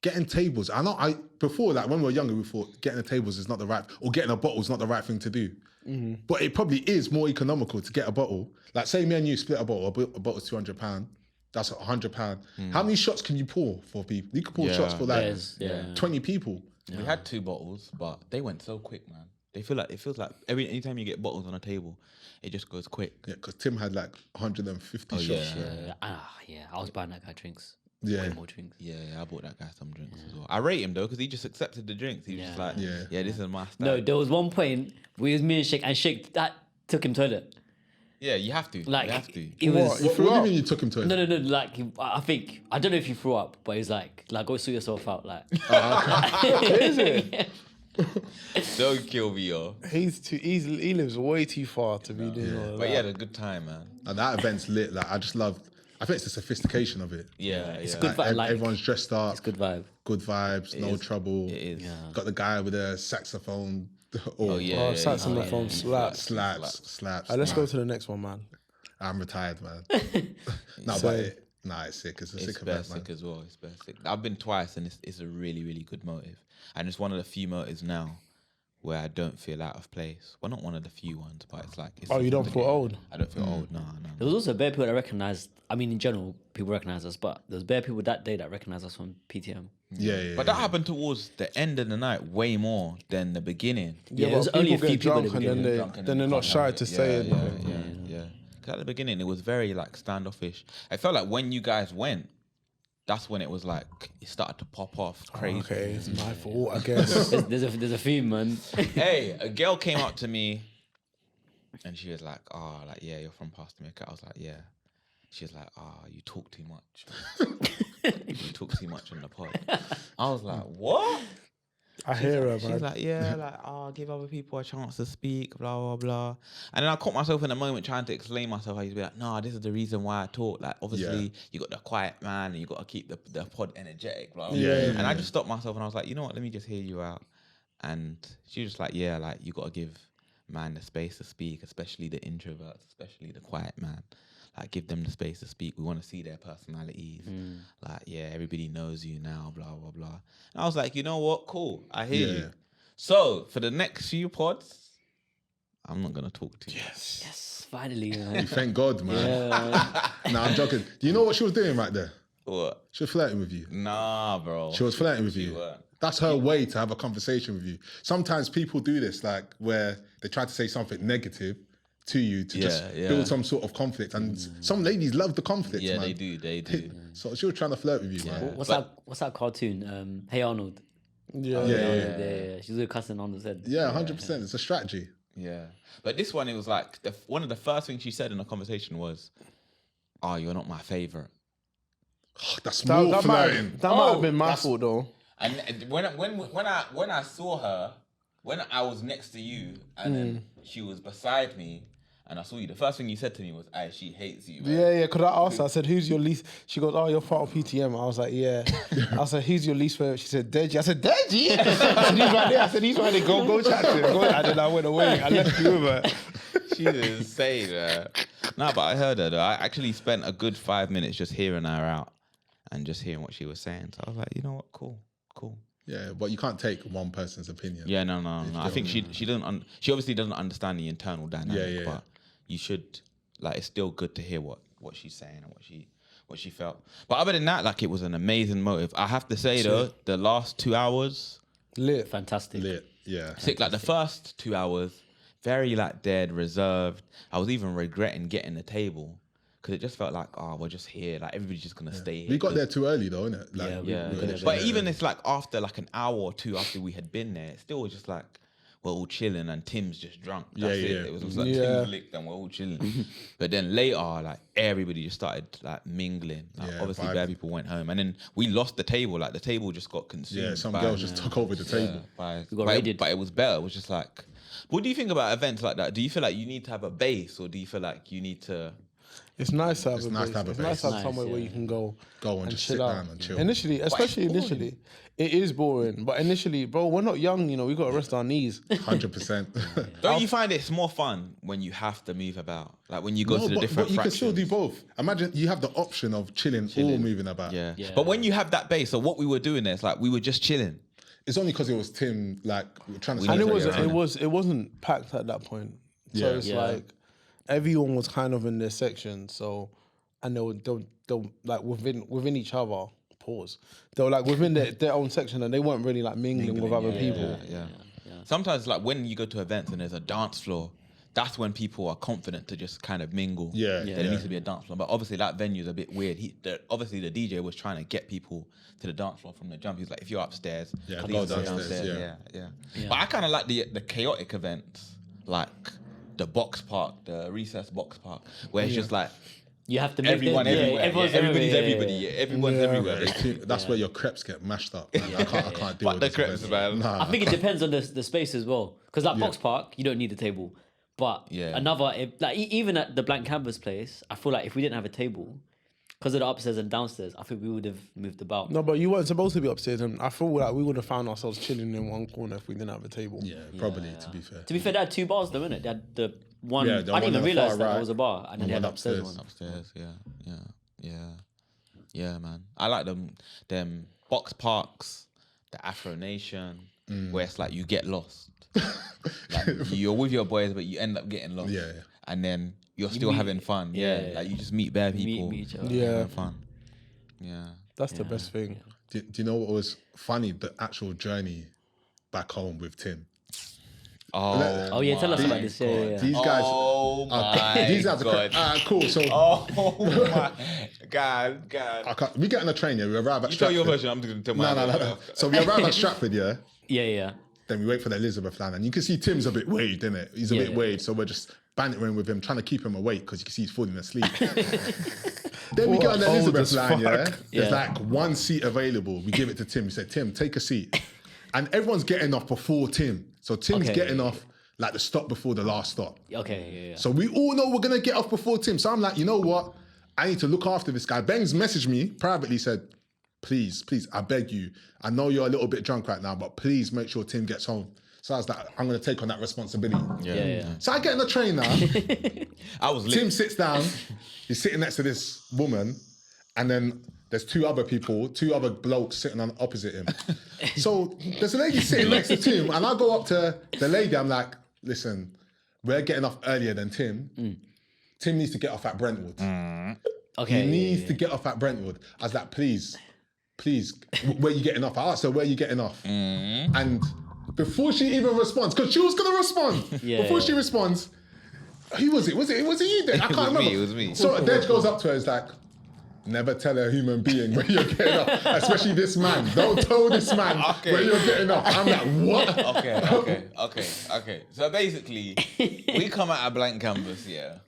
getting tables. I know before, like when we were younger, we thought getting the tables is not the right, or getting a bottle is not the right thing to do. But it probably is more economical to get a bottle. Like say me and you split a bottle. A bottle's £200. That's £100. How many shots can you pour for people? You can pour shots for like Yeah. 20 people. We had 2 bottles, but they went so quick, man. It feels like anytime you get bottles on a table, it just goes quick. Yeah, because Tim had like 150 shots. Yeah. I was buying that guy drinks. Yeah. Way more drinks. Yeah, I bought that guy some drinks as well. I rate him though because he just accepted the drinks. He was just like, yeah, this is my style. No, there was one point where it was me and Shake that took him toilet. Yeah, you have to. Like you have to. it was. What do you mean you took him to it? No. Like I think I don't know if he threw up, but he's like go sort yourself out. Like Is it? Don't kill me, yo. He lives way too far to be doing all of But that. he had a good time, man. And that event's lit. Like I just love. I think it's the sophistication of it. Yeah, It's yeah. good vibe. Like, Everyone's dressed up. it's good vibe. Good vibes. No trouble. It is. Yeah. Got the guy with a saxophone. Or Yeah. Saxophone slaps. slaps. Let's go to the next one, man. I'm retired, man. It's sick. It's a It's sick bare event, man. sick as well. It's bare sick. I've been twice, and it's a really, really good motive. And it's one of the few motives now where I don't feel out of place. Well, not one of the few ones, but it's like. It's You don't feel old? I don't feel old. No. There was also bare people that recognized. I mean, in general, people recognize us, but there's bare people that day that recognize us from PTM. Yeah. But that happened towards the end of the night way more than the beginning. Yeah, but it was only a people few get people at drunk the and then beginning. then they're not shy to say it. Yeah. 'Cause at the beginning, it was very like standoffish. I felt like when you guys went, that's when it was like it started to pop off crazy. Okay, it's my fault, I guess. There's a theme, man. Hey, a girl came up to me and she was like, "Oh, like yeah, you're from Pastor Meerkat." I was like, "Yeah." She was like, "Oh, you talk too much. You talk too much on the pod." I was like, "What?" I hear her, She's man. like, "Yeah, like, give other people a chance to speak, blah, blah, blah." And then I caught myself in a moment trying to explain myself. I used to be like, "No, this is the reason why I talk. Like, obviously, you got the quiet man and you got to keep the pod energetic, blah, blah." And I just stopped myself and I was like, "You know what? Let me just hear you out." And she was just like, "Yeah, like, you got to give man the space to speak, especially the introverts, especially the quiet man. Like, give them the space to speak. We want to see their personalities. Like, yeah, everybody knows you now, blah, blah, blah." And I was like, you know what? Cool. I hear you. So, for the next few pods, I'm not going to talk to you. Yes, finally, man. Thank God, man. Yeah. Nah, I'm joking. Do you know what she was doing right there? What? She was flirting with you. Nah, bro. She was flirting with you. weren't. That's her way to have a conversation with you. Sometimes people do this, like where they try to say something negative to you to just build some sort of conflict. And some ladies love the conflict, Yeah, man. they do. So she was trying to flirt with you, man. What's that cartoon? Hey Arnold. Yeah. She's with cussing Arnold's head. Yeah, 100%. It's a strategy. Yeah. But this one, it was like, one of the first things she said in the conversation was, "Oh, you're not my favorite." That's more flirting. That might have been my fault, though. And when I saw her, when I was next to you and then she was beside me and I saw you, the first thing you said to me was, she hates you, man." Yeah, because I asked her, I said, "Who's your least?" She goes, "Oh, you're part of PTM." I was like, "Yeah." I said, "Who's your least favorite?" She said, "Deji." I said, "Deji?" I said, "He's right there." I said, "He's right there. Go chat to him." And then I went away. I left you with her. She's insane, man. No, but I heard her though. I actually spent a good 5 minutes just hearing her out and just hearing what she was saying. So I was like, you know what? Cool. Yeah, but you can't take one person's opinion. Yeah, no. I think she doesn't. She obviously doesn't understand the internal dynamic. Yeah. But you should, like, it's still good to hear what she's saying and what she felt. But other than that, like, it was an amazing motive. I have to say though, the last 2 hours, Lit. Fantastic. Lit. Yeah. sick. Like the first 2 hours, very like dead, reserved. I was even regretting getting the table. Because it just felt like, we're just here. Like, everybody's just going to stay here. We got there too early though, innit? Like, Yeah, we got there But too even early. it's like after like an hour or two after we had been there, it still was just like, we're all chilling and Tim's just drunk. That's it. Yeah. It was just like Yeah. Tim's licked and we're all chilling. But then later, like, everybody just started like mingling. Like, Yeah, obviously, vibing. bare people went home. And then we lost the table. Like, the table just got consumed. Yeah, some by- girls just took over the table. We got raided. But it was better. It was just like, what do you think about events like that? Do you feel like you need to have a base or do you feel like you need to... It's nice to have It's a nice base. to have a It's nice to have base. somewhere Nice, where yeah. you can go and just sit chill out. down and chill. Initially, especially initially, it is boring. But initially, bro, we're not young, we got to rest our knees. 100%. Don't you find it's more fun when you have to move about? Like when you go to the different but you can still do fractions? both. Imagine you have the option of chilling. Or moving about. Yeah. Yeah. But when you have that base, so what we were doing there, it's like we were just chilling. It's only because it was Tim, like, trying to... And celebrate it wasn't packed at that point. So Yeah. it's Yeah. like everyone was kind of in their section. So, and they were like within each other. Pause. They were like within their own section, and they weren't really like mingling with other people. Yeah. Sometimes like when you go to events and there's a dance floor, that's when people are confident to just kind of mingle. Yeah. There needs to be a dance floor. But obviously that venue's a bit weird. Obviously the DJ was trying to get people to the dance floor from the jump. He's like, if you're upstairs, Yeah, please go downstairs, Yeah. But I kind of like the chaotic events, like the box park, the recess box park, where it's just like You have to make everyone them, everywhere. everyone's Everybody's everywhere, everybody. Yeah. Everyone's everywhere. That's where your crepes get mashed up. Man. I can't deal Fuck with the this crepes, event. man. Nah. I think it depends on the space as well. Because like Box Park, you don't need a table. But even at the blank canvas place, I feel like if we didn't have a table, because of the upstairs and downstairs, I think we would have moved about. No, but you weren't supposed to be upstairs, and I feel like we would have found ourselves chilling in one corner if we didn't have a table. Yeah, probably. To be fair. To be fair, they had 2 bars though, innit? They had the one. Yeah, the I one didn't even on the realize far that right, there was a bar, and then they had one upstairs upstairs. one. Upstairs, yeah, man. I like them box parks, the Afro Nation, where it's like you get lost. Like you're with your boys, but you end up getting lost. Yeah. And then you're still having fun. Yeah. Like you just meet bare people. Meet each other. Yeah. Having fun. Yeah. That's the best thing. Do you know what was funny? The actual journey back home with Tim. Oh yeah, tell us about this. Yeah. These guys. Oh my these guys God. are cool. So Oh my God. we get on the train. Yeah, we arrive at You tell Stratford. your version, I'm going to tell my No. So we arrive at Stratford. Yeah. Yeah. Then we wait for the Elizabeth line, and you can see Tim's a bit waved, isn't it? He's a bit waved, so we're just bantering with him, trying to keep him awake because you can see he's falling asleep. Then we get on the Old Elizabeth as line, fuck. There's like one seat available. We give it to Tim. We said, Tim, take a seat. And everyone's getting off before Tim. So Tim's getting off like the stop before the last stop. Okay. So we all know we're going to get off before Tim. So I'm like, you know what? I need to look after this guy. Ben's messaged me privately, said, please, I beg you. I know you're a little bit drunk right now, but please make sure Tim gets home. So I was like, I'm going to take on that responsibility. Yeah. So I get in the train now. I was lit. Tim sits down. He's sitting next to this woman. And then there's 2 other blokes sitting on opposite him. So there's a lady sitting next to Tim. And I go up to the lady. I'm like, listen, we're getting off earlier than Tim. Tim needs to get off at Brentwood. Okay. He needs to get off at Brentwood. I was like, please, where you getting off? I asked her, where you getting off? And before she even responds, because she was going to respond. Before she responds, who was it? Was it you then? I can't remember. It was me. So Dej goes up to her, is like, never tell a human being where you're getting off, especially this man. Don't tell this man where you're getting off. I'm like, what? Okay. So basically, we come out a blank canvas, yeah.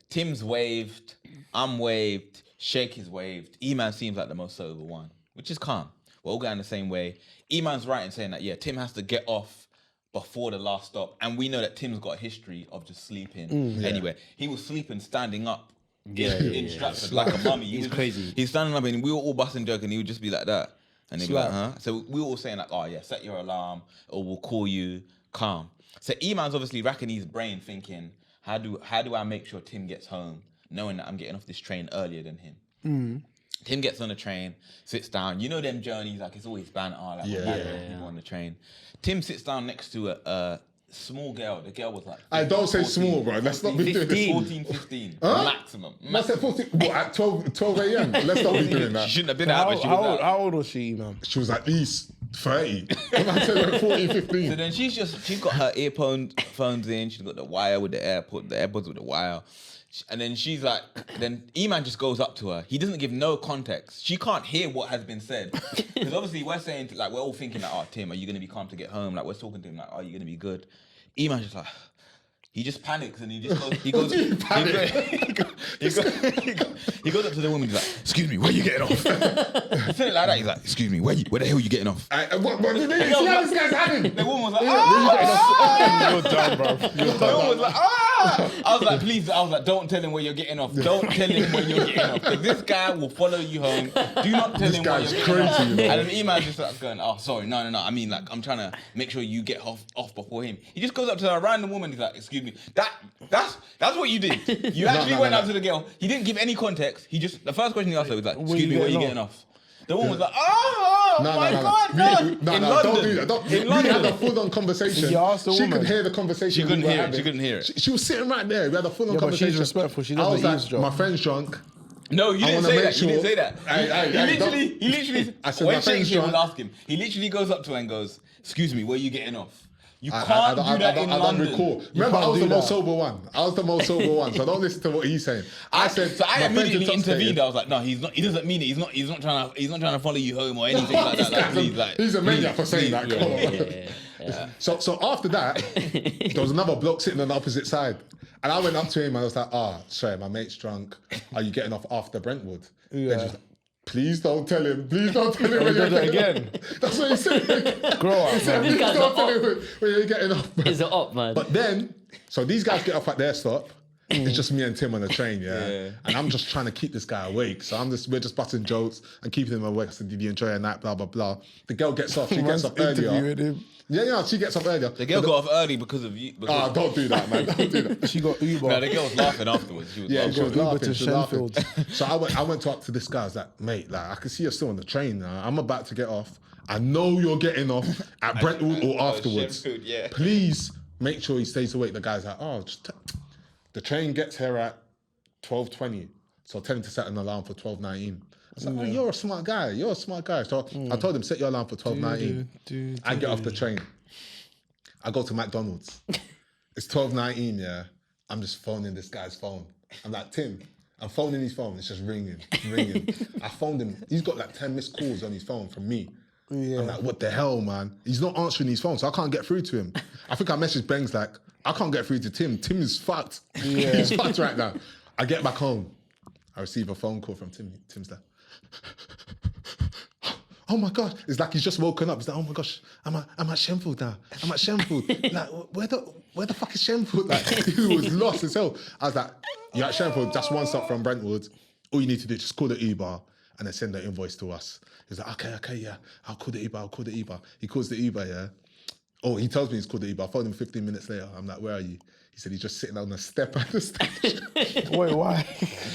Tim's waved, I'm waved, Sheikh is waved. E-Man seems like the most sober one, which is calm. We're all going the same way. E-Man's right in saying that, Tim has to get off before the last stop. And we know that Tim's got a history of just sleeping anywhere. He was sleeping standing up. In Stratford, like a mummy. He's crazy. He's standing up and we were all busting joking. He would just be like that. And they'd be like, huh? So we were all saying like, set your alarm or we'll call you, calm. So E-Man's obviously racking his brain thinking, how do I make sure Tim gets home knowing that I'm getting off this train earlier than him? Tim gets on the train, sits down. You know them journeys, like it's always banter, like people on the train. Tim sits down next to a small girl. The girl was like... I don't say 14, small, bro. Let's not be doing this. 14, 15. Maximum. Let's say 14. What, at 12 a.m.? Let's not be doing that. She shouldn't have been out, but she was out. How old was she, man? She was at least 30. I said like 14, 15. So then she's got her earphones in. She's got the wire with the AirPods with the wire. And then she's like, then E-Man just goes up to her. He doesn't give no context. She can't hear what has been said. Because obviously we're saying, like, we're all thinking like, Tim, are you going to be calm to get home? Like, we're talking to him like, are you going to be good? E-Man's just like, he just panics and he just goes, he goes up to the woman, he's like, excuse me, where you getting off? He said it like that, he's like, excuse me, where the hell are you getting off? What did they see how this guy's having? The woman was like, You're done, bro. The woman was like, I was like, please, don't tell him where you're getting off. Don't tell him where you're getting off. Because this guy will follow you home. Do not tell him where you're getting off. You know? And then E-Man just starts going, oh, sorry, no. I mean, like, I'm trying to make sure you get off before him. He just goes up to a random woman. He's like, excuse me. That's what you did. You actually went up to the girl. He didn't give any context. The first question he asked her was like, excuse me, where you getting off? The woman was like, God, no, don't do that. We had a full-on conversation. You asked the she woman. could hear the conversation. She couldn't hear it. She was sitting right there. We had a full-on conversation. But she's respectful. She I doesn't was like, eavesdrop. my friend's drunk. No, you didn't say that. You didn't say that. He literally. I said, when my friend's Shakespeare was drunk. asking, he literally goes up to her and goes, excuse me, where are you getting off? You I can't do that in don't London. recall. Remember, I was the most sober one. So don't listen to what he's saying. I immediately intervened. I was like, no, he's not. He doesn't mean it. He's not trying to follow you home or anything like that. Like, please, like, he's a maniac for saying that. Yeah. So after that, there was another bloke sitting on the opposite side. And I went up to him and I was like, sorry, my mate's drunk. Are you getting off after Brentwood? Yeah. And she was like, please don't tell him. Please don't tell him when did you're that getting again. off. That's what he said. Grow up, man. Please guy's don't a tell him when you're getting off. It's an op, man. But then, so these guys get off at their stop. It's just me and Tim on the train, yeah. And I'm just trying to keep this guy awake. So we're just busting jokes and keeping him awake. So did you enjoy your night? Blah, blah, blah. The girl gets off. She gets off earlier. Him. Yeah, she gets off earlier. The girl got off early because of you. Don't do that, man. Don't do that. She got Uber. No, the girl was laughing afterwards. She was Yeah, laughing. she was Uber laughing. to She was laughing. Shenfield. So I went up to this guy. I was like, mate, like I can see you're still on the train now. I'm about to get off. I know you're getting off at Brentwood or afterwards. Shenfield, yeah. Please make sure he stays awake. The guy's like, the train gets here at 12:20. So tell him to set an alarm for 12:19. I was like, you're a smart guy. You're a smart guy. So I told him, set your alarm for 12:19. I get off the train. I go to McDonald's. It's 12:19, yeah. I'm just phoning this guy's phone. I'm like, Tim, I'm phoning his phone. It's just ringing. I phoned him. He's got like 10 missed calls on his phone from me. Yeah. I'm like, what the hell, man? He's not answering his phone, so I can't get through to him. I think I messaged Bangs like, I can't get through to Tim. Tim is fucked. Yeah. He's fucked right now. I get back home. I receive a phone call from Tim. Tim's like, oh my gosh. It's like he's just woken up. He's like, oh my gosh, I'm at Shenfield now. I'm at Shenfield. Like, where the fuck is Shenfield? Like, he was lost as hell. I was like, you're at Shenfield, just one stop from Brentwood. All you need to do is just call the Uber and then send the invoice to us. He's like, okay, yeah, I'll call the Uber. He calls the Uber, yeah. Oh, he tells me he's called the Uber. I phoned him 15 minutes later. I'm like, where are you? He said he's just sitting on the step at the station. Wait, why?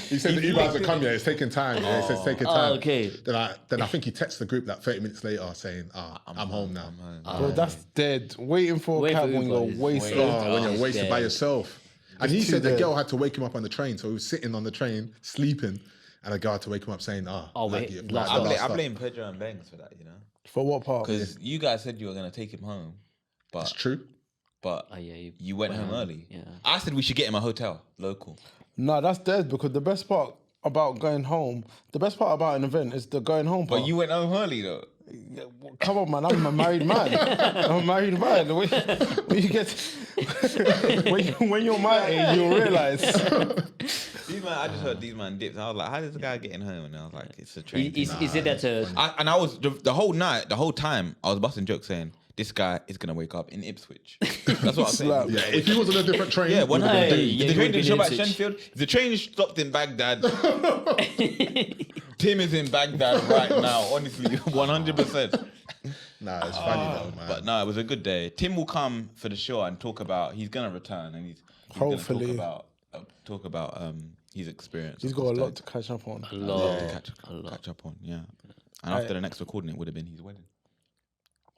He said the Uber hasn't come yet. It's taking time. Yeah, he says it's taking time. Okay. Then I think he texts the group like 30 minutes later saying, I'm home now. Bro, that's dead. Waiting for a cab when you're wasted. When you're wasted by yourself. And he said the dead. girl had to wake him up on the train. So he was sitting on the train, sleeping, and the girl had to wake him up saying, I blame Pedro and Bangs for that, you know? For what part? Because you guys said you were going to take him home. But That's true. But you went home early. Yeah. I said we should get him a hotel, local. No, that's dead because the best part about going home, the best part about an event is the going home part. But you went home early though. Come on, man, I'm a married man. I'm a married man. When you get when you're my age, you'll realise. I just heard these man dips. I was like, how is the guy getting home? And I was like, it's a train. He said that to... I was, the whole night, the whole time, I was busting jokes saying, this guy is going to wake up in Ipswich. That's what I'm saying. Yeah, if he was on a different train, yeah, Yeah, the train didn't show up at Ipswich. Shenfield. If the train stopped in Baghdad, Tim is in Baghdad right now, honestly, 100%. Nah, it's funny though, man. But no, it was a good day. Tim will come for the show and talk about, he's going to return and he's Hopefully. going to talk about his experience. He's got a lot to catch up on. A lot. Catch up on, yeah. And after the next recording, it would have been his wedding.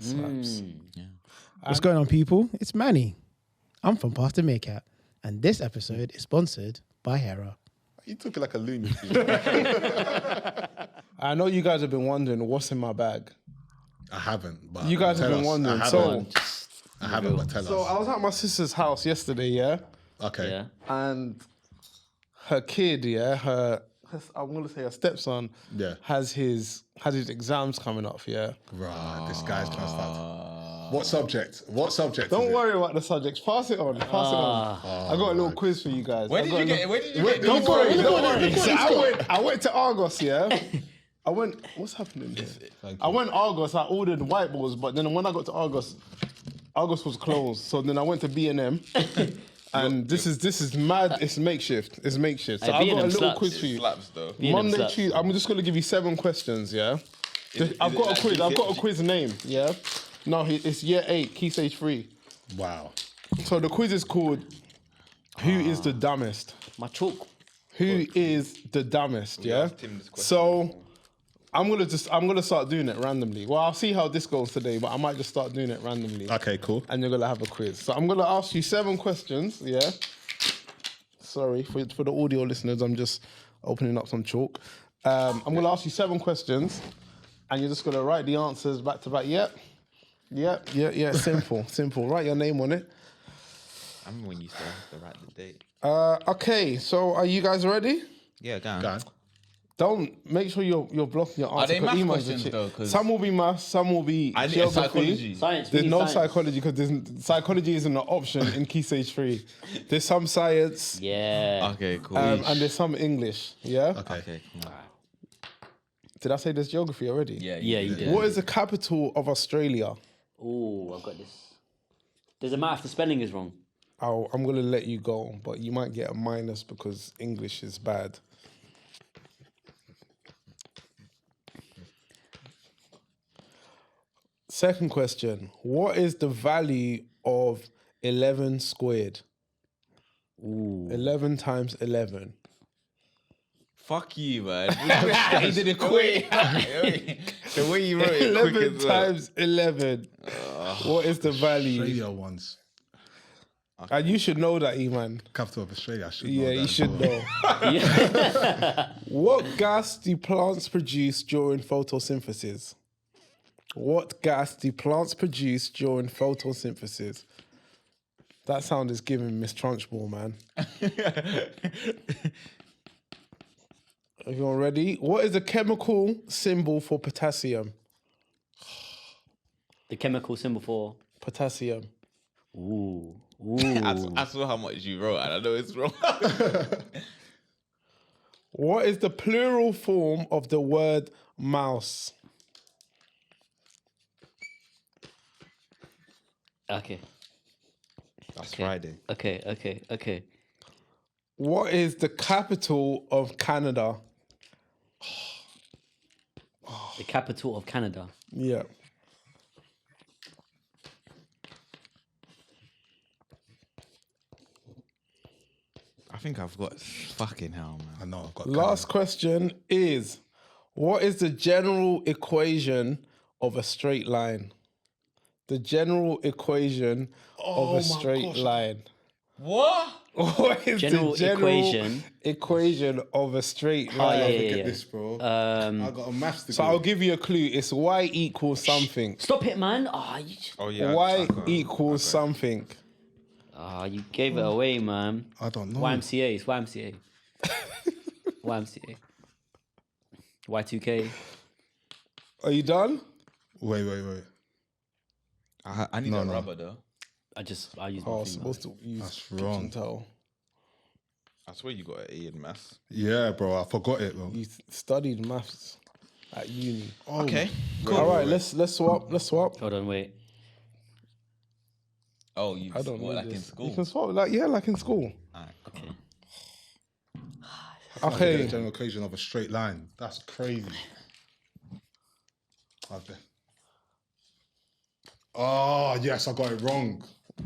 Slaps. Yeah. What's going on, people? It's Manny. I'm from Pastor Meerkat, and this episode is sponsored by Hera. You took it like a loony. I know you guys have been wondering what's in my bag. I haven't, but You guys have tell been us. wondering. I haven't, but tell So us. I was at my sister's house yesterday, yeah, Okay. Yeah. and her kid, I'm gonna say her stepson, Yeah. has his exams coming up, yeah. Right, this guy's gonna start. What subject? Don't worry about the subjects. Pass it on. I got a little quiz for you guys. Where did you get Don't worry. So I went to Argos, yeah. What's happening here? I went Argos. I ordered whiteboards, but then when I got to Argos was closed. So then I went to B&M. And this is mad. It's makeshift. So I've got a little quiz for you. Slaps though. Monday, Tuesday. I'm just gonna give you 7 questions. Yeah. I've got a quiz. I've got a quiz name. Yeah. No, it's year 8, key stage 3. Wow. So the quiz is called "Who is the dumbest?" My chalk. Who is the dumbest? Yeah. asked him this question So I'm gonna start doing it randomly. Well, I'll see how this goes today, but I might just start doing it randomly. Okay, cool. And you're gonna have a quiz. So I'm gonna ask you 7 questions. Yeah. Sorry for the audio listeners. I'm just opening up some chalk. I'm gonna ask you 7 questions, and you're just gonna write the answers back to back. Yep. Simple. Write your name on it. I remember when you used to have to write the date. Okay. So are you guys ready? Yeah, go on. Go on. Don't make sure you're blocking your answer. Are they math emails questions though? Some will be maths, some will be I need geography. psychology. Science. There's we need no science. psychology because psychology isn't an option in Key Stage 3. There's some science Yeah. Okay, cool. and there's some English. Yeah? Okay, come on. Did I say there's geography already? Yeah, Yeah, you did. What is the capital of Australia? Oh, I've got this. Does it matter if the spelling is wrong? I'm going to let you go, but you might get a minus because English is bad. Second question. What is the value of 11 squared? Ooh. 11 times 11. Fuck you, man. He did it quick. The way you wrote it, 11 quick as well. times 11. What is the value? Australia ones. And you should know that, Eman. Capital of Australia. I should know Yeah, that you as should well. know. What gas do plants produce during photosynthesis? What gas do plants produce during photosynthesis? That sound is giving Miss Trunchbull, man. Everyone ready? What is the chemical symbol for potassium? The chemical symbol for. Potassium. Ooh. I saw how much you wrote, and I know it's wrong. What is the plural form of the word mouse? Okay. That's Friday. Okay. What is the capital of Canada? The capital of Canada. Yeah. I think I've got fucking hell, man. I know I've got Last question is, what is the general equation of a straight line? The general equation of a straight line. What? What is General the general equation? equation of a straight line? yeah, Look yeah. at this, bro. I got a maths degree. So I'll give you a clue. It's y equals something. Stop it, man. You just... Oh yeah. Y equals something. You gave it away, man. I don't know. YMCA. It's YMCA. YMCA. Y2K. Are you done? Wait. I need a rubber though. I use my Oh, I was finger. supposed to use That's kitchen wrong. towel. I swear you got an E in maths. Yeah, bro. I forgot it, bro. You studied maths at uni. Okay. All right, let's swap. Hold on, wait. Oh, you I don't know like in this. school. You can swap like in school. Okay. Okay. The general equation of a straight line. That's crazy. Okay. Oh, yes, I got it wrong.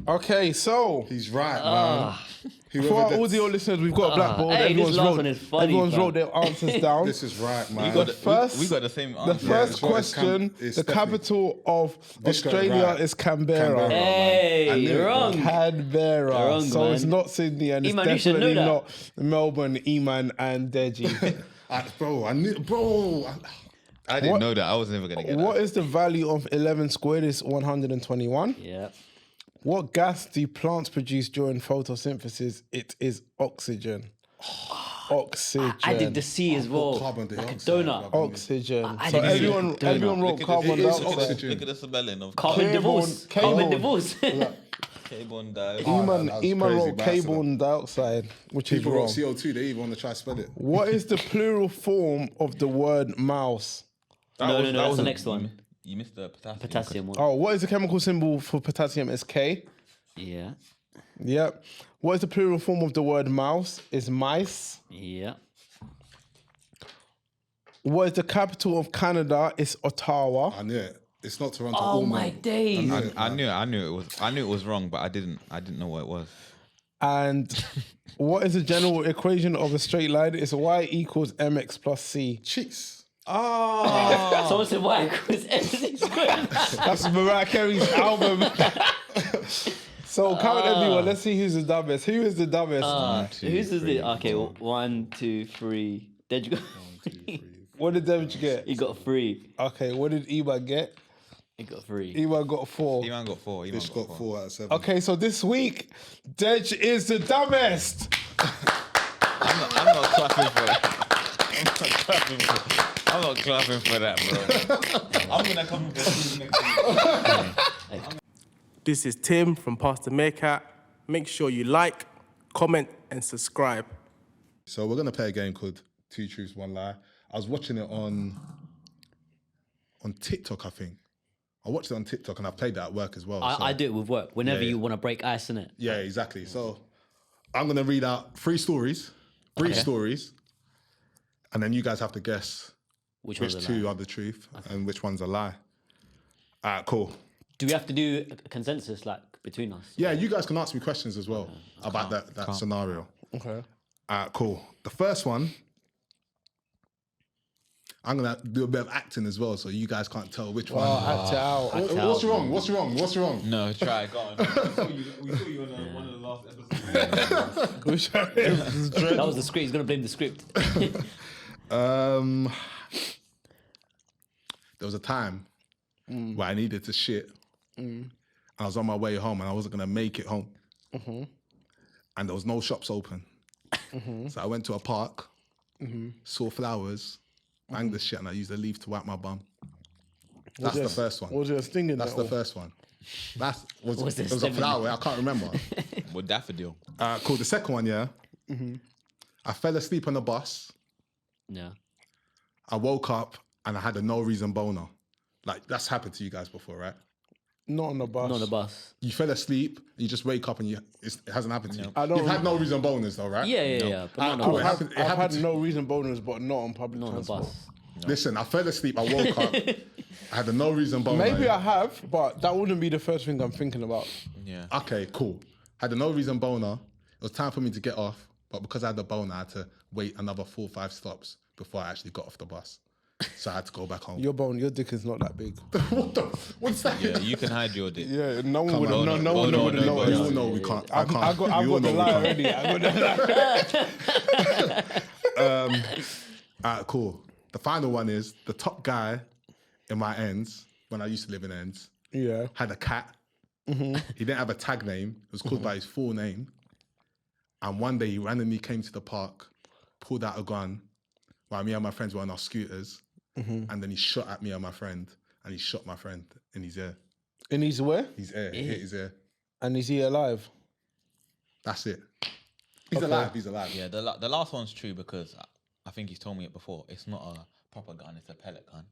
Okay, so He's right, man. for our audio listeners, we've got a blackboard. Hey, this last wrote, one is funny, everyone's fam. wrote their answers down. This is right, man. the first, we got the same the answer. first it's what it's question, it's the definitely- capital of This got it Australia right. is Canberra. Canberra. I Hey, knew it, you're wrong. Canberra. Wrong, So it's man. not Sydney and it's Eman, you should know definitely that. not Melbourne, Eman and Deji. I didn't know that. I was never gonna get What that. is the value of 11 squared? Is 121. Yeah. What gas do plants produce during photosynthesis? It is oxygen. Oxygen. I did the C as well. carbon Like a dioxide, donut. bro. Oxygen. I So did the everyone donut. wrote carbon it is dioxide. oxygen. Look at the spelling of Carbon divorce. Carbon divorce. carbon dioxide. Eman that's Eman crazy wrote by carbon dioxide, which is People wrong. wrote CO2. They even want to try to spell it. What is the plural form of the word mouse? No, that's the next one. You missed the potassium. Potassium one. Oh, what is the chemical symbol for potassium? Is K. Yeah. Yep. What is the plural form of the word mouse? Is mice. Yeah. What is the capital of Canada? Is Ottawa. I knew it. It's not Toronto. Oh or my Melbourne. days. I knew it was wrong, but I didn't know what it was. And what is the general equation of a straight line? It's y equals mx plus c. Cheeks. Someone said why? Because everything's squared. That's Mariah Carey's album. So count everyone. Let's see who's the dumbest. Who is the dumbest? Whose is it? Okay, 1, 2, 3. Did you go? What did Devich get? He got 3. Okay, what did Eba get? He got 3. Eba got 4. Eman got 4. Eman Fish got 4 out of 7. Okay, so this week, Dej is the dumbest. I'm not clapping for that. clapping for that, bro. I'm gonna come for next week. This is Tim from Pastor Meerkat. Make sure you like, comment, and subscribe. So we're gonna play a game called Two Truths, One Lie. I was watching it on TikTok, I think. I watched it on TikTok and I played that at work as well. I do it with work. Whenever you want to break ice, innit? Yeah, exactly. So I'm gonna read out 3 stories, brief stories, and then you guys have to guess which 2 are the truth and which one's a lie. All right, cool. Do we have to do a consensus like between us? Yeah, you guys can ask me questions as well about that scenario. Okay. All right, cool. The first one, I'm gonna do a bit of acting as well, so you guys can't tell which one. Act it out. What's wrong? What's wrong? What's wrong? No, try it. Go on. We saw you on one of the last episodes. That was the script. He's gonna blame the script. There was a time where I needed to shit. And I was on my way home and I wasn't gonna make it home. And there was no shops open. So I went to a park, saw flowers, banged the shit, and I used a leaf to wipe my bum. That's the first one. Was there a sting in That's that? the first one. It was a sting? flower, I can't remember. What daffodil? Cool. The second one, yeah. I fell asleep on the bus. Yeah. I woke up and I had a no reason boner. Like, that's happened to you guys before, right? Not on the bus. Not on the bus. You fell asleep, you just wake up and it hasn't happened to you. I don't You've had no reason boners though, right? Yeah. But not on cool. the bus. I've had no reason bonus, but not on public Not on the transport. bus. Listen, I fell asleep, I woke up, I had a no reason boner. Maybe I have, but that wouldn't be the first thing I'm thinking about. Yeah. Okay, cool. Had a no reason boner. It was time for me to get off, but because I had the boner, I had to wait another 4 or 5 stops before I actually got off the bus. So I had to go back home. Your dick is not that big. What's that? Yeah, you can hide your dick. Yeah, no one would on. know. No one would know. You all know we can't. I can't. I've got the lie already. I got the lie. Alright, cool. The final one is the top guy in my ends, when I used to live in ends, had a cat. He didn't have a tag name. It was called by his full name. And one day he randomly came to the park, pulled out a gun while me and my friends were on our scooters. And then he shot at me and my friend. And he shot my friend in his ear. In his where? His ear. He hit his ear. And is he alive? That's it. He's alive. He's alive. Yeah, the last one's true because I think he's told me it before. It's not a proper gun, it's a pellet gun.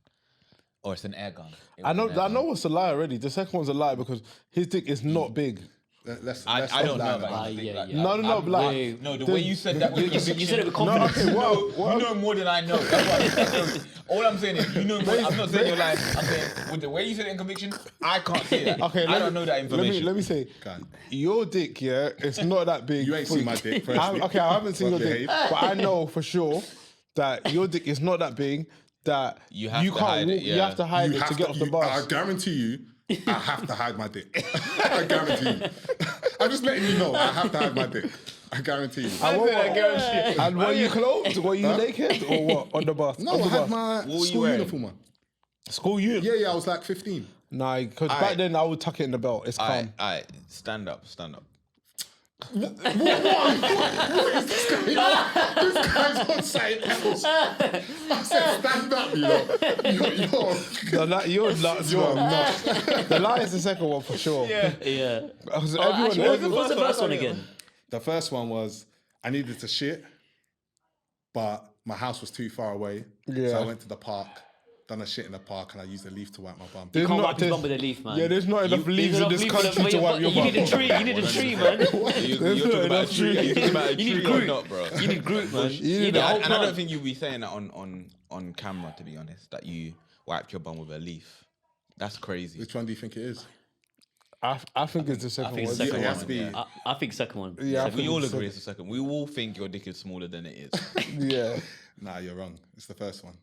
Or it's an air gun. I know what's a lie already. The second one's a lie because his dick is not big. I don't know about Yeah. No, the way you said that, You said it with confidence. Okay, you know more than I know. That's what I'm saying. All I'm saying is, you know more. I'm not saying you're lying. I'm saying with the way you said it in conviction, I can't say that. Okay, I don't know that information. Let me say, your dick, it's not that big. You ain't seen my dick, firstly. I haven't seen your dick, but I know for sure that your dick is not that big. That You have to can't hide it, walk, you have to hide it to get off the bus. I guarantee you, I have to hide my dick. I guarantee you. I'm just letting you know, I have to hide my dick. I guarantee you. And were you clothed? Were you naked or what? On the bus? No, I had my school uniform on. School uniform? Yeah, I was like 15. Nah, because back then I would tuck it in the belt. It's calm. Alright, stand up. What is this guy? This guy's on something else. I said stand up, You're nuts. The lie is the second one for sure. Yeah. Because What's the first one again? The first one was I needed to shit, but my house was too far away. Yeah. So I went to the park, done a shit in the park, and I used a leaf to wipe my bum. You can't wipe his bum with a leaf, man. Yeah, there's not enough leaves in this country to wipe your bum. You need a tree. You need a tree, man. You're talking about a tree. You're talking about a You need tree or Groot. not, bro? You need Groot, man. You need And a whole I plant. don't think you'll be saying that on camera, to be honest, that you wiped your bum with a leaf. That's crazy. Which one do you think it is? I think it's the second think one. it's the second It has one. to be. I think second one. Yeah, We all agree it's the second. We all think your dick is smaller than it is. Yeah. Nah, you're wrong. It's the first one.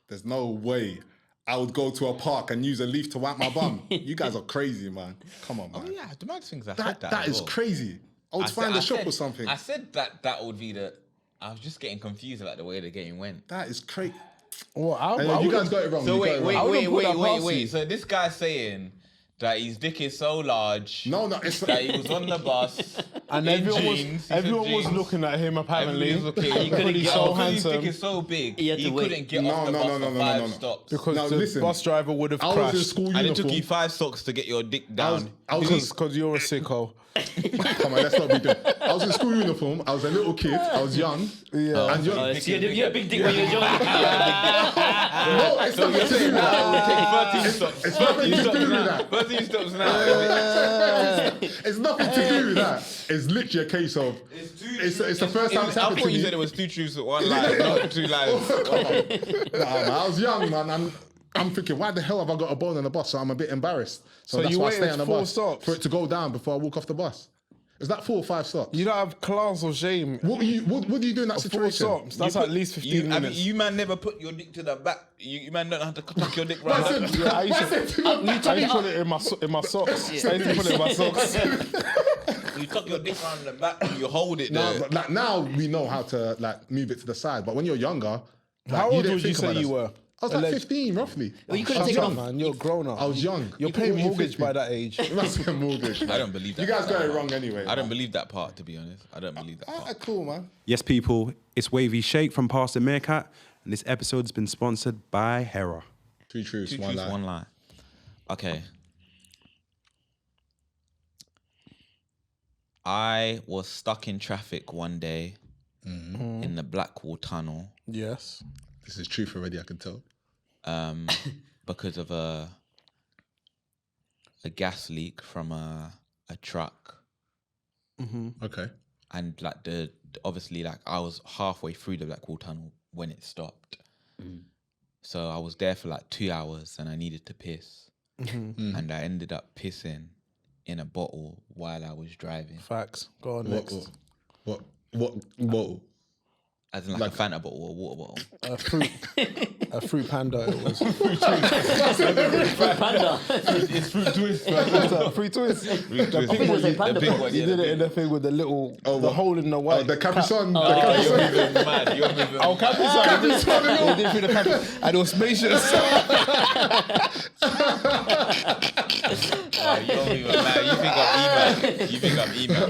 There's no way I would go to a park and use a leaf to wipe my bum. You guys are crazy, man. Come on, man. Yeah, the mad things I said that. That as is well. crazy. I would find a shop or something. I said that would be the. I was just getting confused about the way the game went. That is crazy. Well, You guys got it wrong. So You got it wrong. wait. So this guy's saying that his dick is so large. No, it's that he was on the bus And everyone was looking at him apparently. He couldn't get so off. His handsome. dick is so big. He had to wait. couldn't get off the bus for 5 stops. Because Now, the listen, bus driver would have I was in crashed. school And it uniform. took you 5 stops to get your dick down. Because you're a sicko. Come on, let's not be doing. I was in school uniform. I was a little kid. I was young. Yeah. And you're, So you had a big dick when you were young. no, it's not You're saying that it would take 13 stops. It's nothing to do with that. 13 stops now. It's nothing to do with that. It's literally a case of. It's the first time it's I happened thought to you me. said it was 2 truths, 1 lie, not 2 lies. Nah, man, I was young, man. And I'm thinking, why the hell have I got a bone on the bus? So I'm a bit embarrassed. So that's you why I stay waited on the 4 bus stops? for it to go down before I walk off the bus. Is that 4 or 5 stops? You don't have class or shame. What do you do in that 4 situation? stops. That's at least 15 minutes. You man never put your dick to the back. You man don't know how to tuck your dick right up. Yeah, I used to put it in my socks. I used to put it in my socks. You tuck your dick around the back and you hold it there. No, but like now we know how to like move it to the side. But when you're younger, like, How old didn't would you think say about you this. were? I was like 15, roughly. Well, you could I have was taken young, off. Man, you're grown up. I was young. You're paying 14, mortgage 15. by that age. You must be a mortgage. I don't believe that. You guys got it wrong anyway. I don't believe that part, to be honest. I don't believe that part. Alright, cool, man. Yes, people, it's Wavy Shake from Pastor Meerkat, and this episode's been sponsored by Hera. 2 truths, 2 one truths, lie. 1 lie. Okay. I was stuck in traffic one day in the Blackwall Tunnel Yes. This is truth already, I can tell. because of a gas leak from a truck. Okay. And like obviously like I was halfway through the Blackwall Tunnel when it stopped. So I was there for like 2 hours and I needed to piss. And I ended up pissing in a bottle while I was driving. Facts. Go on next. What bottle? As in like a Fanta bottle or a water bottle. A fruit panda it was. Panda. It's fruit twist. Fruit twist. I think it was a panda big box. one, You yeah, did the it in the thing with the little, the what? hole in the white. Oh, the Capri Sun. You're moving mad. You're moving Oh, Capri Sun. They did through the Capri. And it was spacious. You're moving mad. You think I'm email.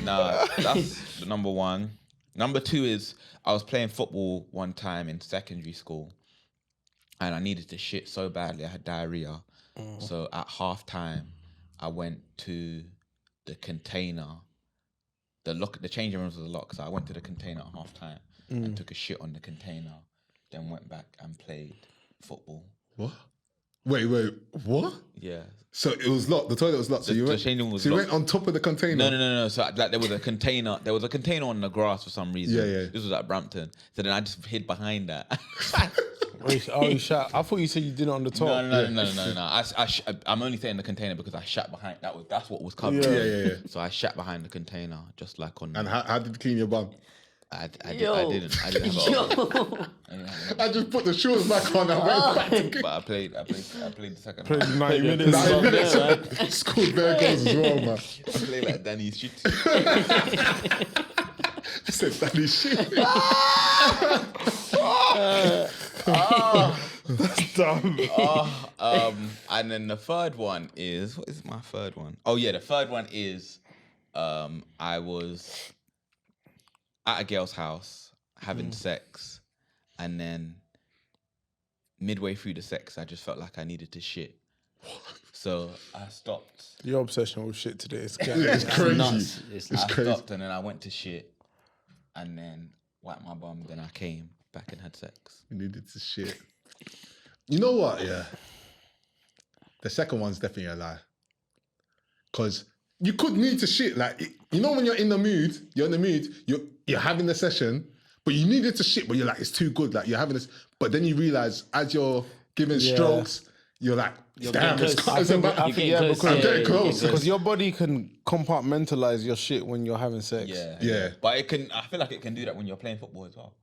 Nah, that's the number 1. Number 2 is I was playing football one time in secondary school and I needed to shit so badly. I had diarrhea. So at half time, I went to the container. The changing rooms was locked. So I went to the container at half time and took a shit on the container. Then went back and played football. What? Wait, what? Yeah. So it was locked. The toilet was locked. So you The went. changing room was So you locked. went on top of the container. No. So like there was a container. There was a container on the grass for some reason. Yeah. This was at Brampton. So then I just hid behind that. Oh, you shot. I thought you said you did it on the top. No. I'm only saying the container because I shat behind. That's what was covered. Yeah. So I shat behind the container, just like on. And how did you clean your bum? I didn't. Yo. I didn't have it. I just put the shoes back on and went back to But I played the second. Played half. 90 minutes. Scored bare goals as well, man. I played like Danny's shit. I said, Danny shit. That's dumb. And then the third one is, what is my third one? Oh yeah, the third one is I was at a girl's house having sex, and then midway through the sex I just felt like I needed to shit. So I stopped. Your obsession with shit today is It's crazy. nuts. It's I crazy. stopped and then I went to shit and then wiped my bum, then I came back and had sex. You needed to shit. You know what? Yeah. The second one's definitely a lie. Because you could need to shit. Like, you know when you're in the mood, you're having the session, but you needed to shit, but you're like, it's too good. Like, you're having this. But then you realize as you're giving strokes, you're like, damn, getting it's close. about. I think, yeah, I'm getting close. because your body can compartmentalize your shit when you're having sex. Yeah. But it can. I feel like it can do that when you're playing football as well.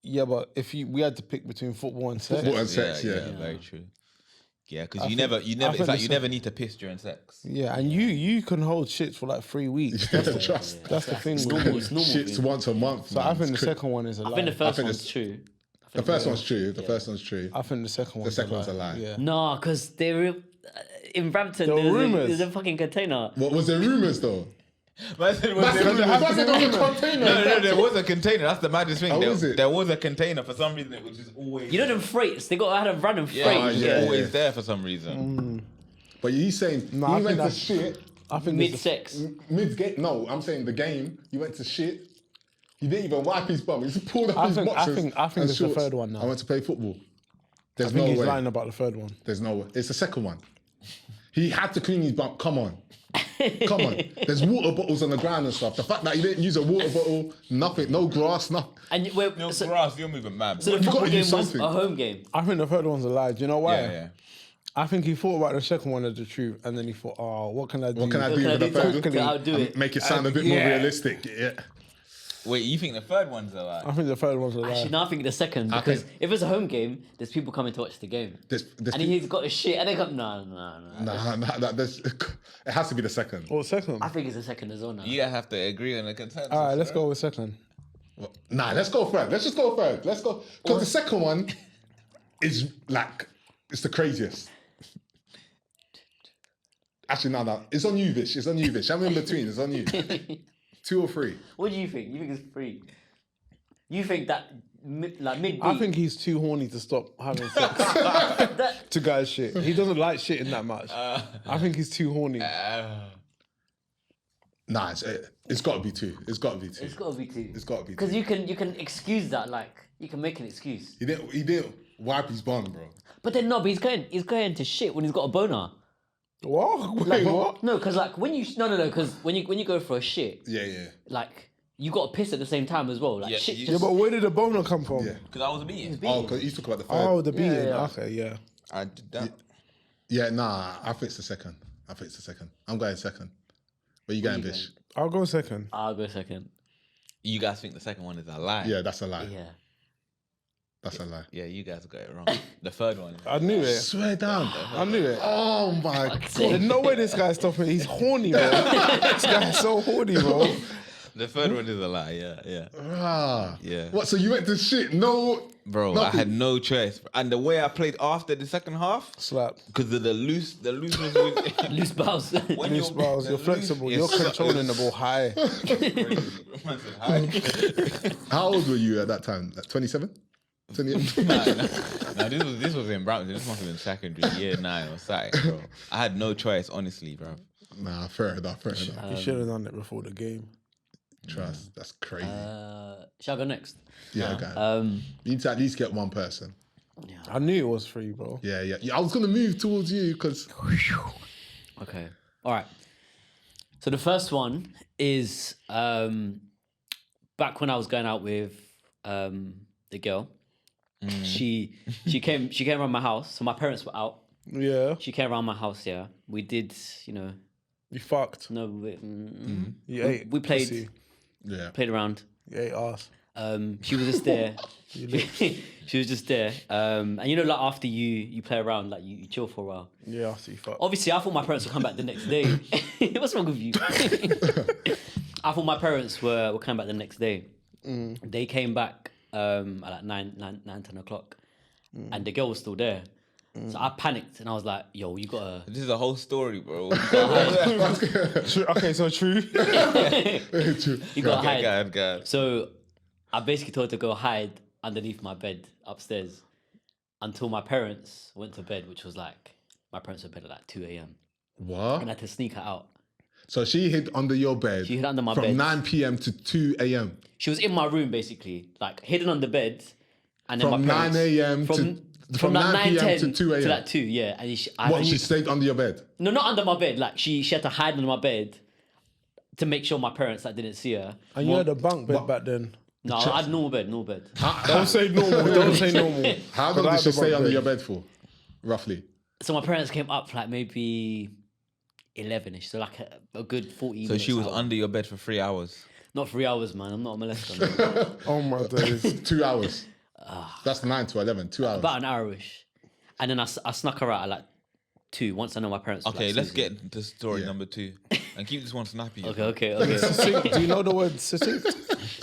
Yeah, but if we had to pick between football and sex. Football and sex, yeah. Very true. Yeah, because I you think- never. I It's think like the you sec- never need to piss during sex. Yeah, and you can hold shits for like 3 weeks. That's the, Trust. that's the thing. with normal. it. It's normal. Shits thing. once a month. So I think the second one is a lie. I think the first think one's it's- true. The first one's true. The first one's true. I think the second one's second one's a lie. Yeah. No, because they were in Brampton. There were There's rumours. a fucking container. What was there rumors though? Man said, was there was a container. That's the maddest thing. There was a container for some reason. It was just always. You know them freights? They had a random freight. Always there for some reason. But he's saying he went to shit. I think Mid-sex. Mid-game. No, I'm saying the game. He went to shit. He didn't even wipe his bum. He just pulled up his boxers. I think it's the third one now. I went to play football. There's I think no he's way. lying about the third one. There's no way. It's the second one. He had to clean his bum. Come on. There's water bottles on the ground and stuff. The fact that he didn't use a water bottle, nothing, no grass, nothing. And grass, you're moving mad. So the football game was a home game. I think the third one's a lie. Do you know why? Yeah. I think he thought about the second one as the truth, and then he thought, "Oh, what can I do? What can I do for the third? I'll do it. Make it sound a bit more realistic." Yeah. Wait, you think the third one's a lie? I think the third one's a lie. Actually, no, I think the second, because if it's a home game, there's people coming to watch the game. And he's got a shit, and they come, no. It has to be the second. Or second? I think it's the second as well now. You guys have to agree on a consensus. All right, let's go with second. Nah, let's go third. Let's just go third. Let's go. Because the second one is like, it's the craziest. Actually, no. It's on you, Vish. It's on you, Vish. I'm in between. It's on you. 2 or 3. What do you think? You think it's 3? You think that mid-beat? I think he's too horny to stop having sex to guys shit. He doesn't like shitting that much. I think he's too horny. Nah, it's got to be 2. It's got to be 2. It's got to be 2. It's got to be 2. Because you can excuse that, like you can make an excuse. He didn't wipe his bum, bro. But then no, but he's going to shit when he's got a boner. What? Like, Wait, what? No, because like when you because when you go for a shit, like you got to piss at the same time as well. Like shit. Yeah, but where did the boner come from? Yeah. Because I was beating. Oh, because you talk about the third. Oh, the beating. Yeah. Okay, yeah. I did that. Yeah, nah, I think it's the second. I'm going second. Where you going, Bish? I'll go second. I'll go second. You guys think the second one is a lie? Yeah, that's a lie. Yeah. That's a lie. Yeah, you guys got it wrong. The third one. I knew it. Swear down. I knew it. Oh my God. There's no way this guy's stopping. He's horny, bro. This guy's so horny, bro. The third one is a lie. Yeah. Yeah. What? So you went to shit? No. Bro, nothing. I had no choice. And the way I played after the second half, Slap. because of the looseness with Loose balls. when Loose balls. You're flexible. You're controlling the ball high. How old were you at that time? Like 27? 28? Nah, this was in Brampton. This must have been secondary, year 9 or something, bro. I had no choice, honestly, bro. Nah, fair enough. You should have done it before the game. Trust, that's crazy. Shall I go next? Yeah, okay. You need to at least get one person. I knew it was free, bro. Yeah. I was gonna move towards you because. Okay. All right. So the first one is back when I was going out with the girl. She came around my house. So my parents were out. Yeah. She came around my house. Yeah. We did. You fucked. No. You ate. We played. Pussy. Yeah. Played around. You ate ass. She was just there. She was just there. And like after you play around, like you chill for a while. Yeah, after you fucked. Obviously, I thought my parents would come back the next day. What's wrong with you? I thought my parents were coming back the next day. They came back at like 9, 10 o'clock. And the girl was still there. So I panicked and I was like, yo, you gotta... This is a whole story, bro. Okay, so true. You gotta hide. God. So I basically told her to go hide underneath my bed upstairs until my parents went to bed, which was like, my parents went to bed at like 2 a.m. What? And I had to sneak her out. So she hid under your bed. She hid under my from bed. 9 p.m. to 2 a.m. She was in my room, basically, like hidden under bed. And then From my parents, 9 a.m. From 9 p.m. to 2 a.m. To like 2, yeah. And she stayed under your bed? No, not under my bed. Like she had to hide under my bed to make sure my parents didn't see her. And you had a bunk bed back then. No, I had normal bed. Don't say normal. Don't say normal. How long did she stay under your bed for, roughly? So my parents came up like maybe 11ish, so like a good 40 minutes. So she was out. under your bed for 3 hours? Not 3 hours, man. I'm not a molester. Oh my days. 2 hours. That's 9 to 11, 2 hours. About an hour-ish. And then I snuck her out at like 2, once I know my parents were Okay, like, let's sleeping. get to story number 2. And keep this one snappy. Okay. Succinct. Do you know the word succinct?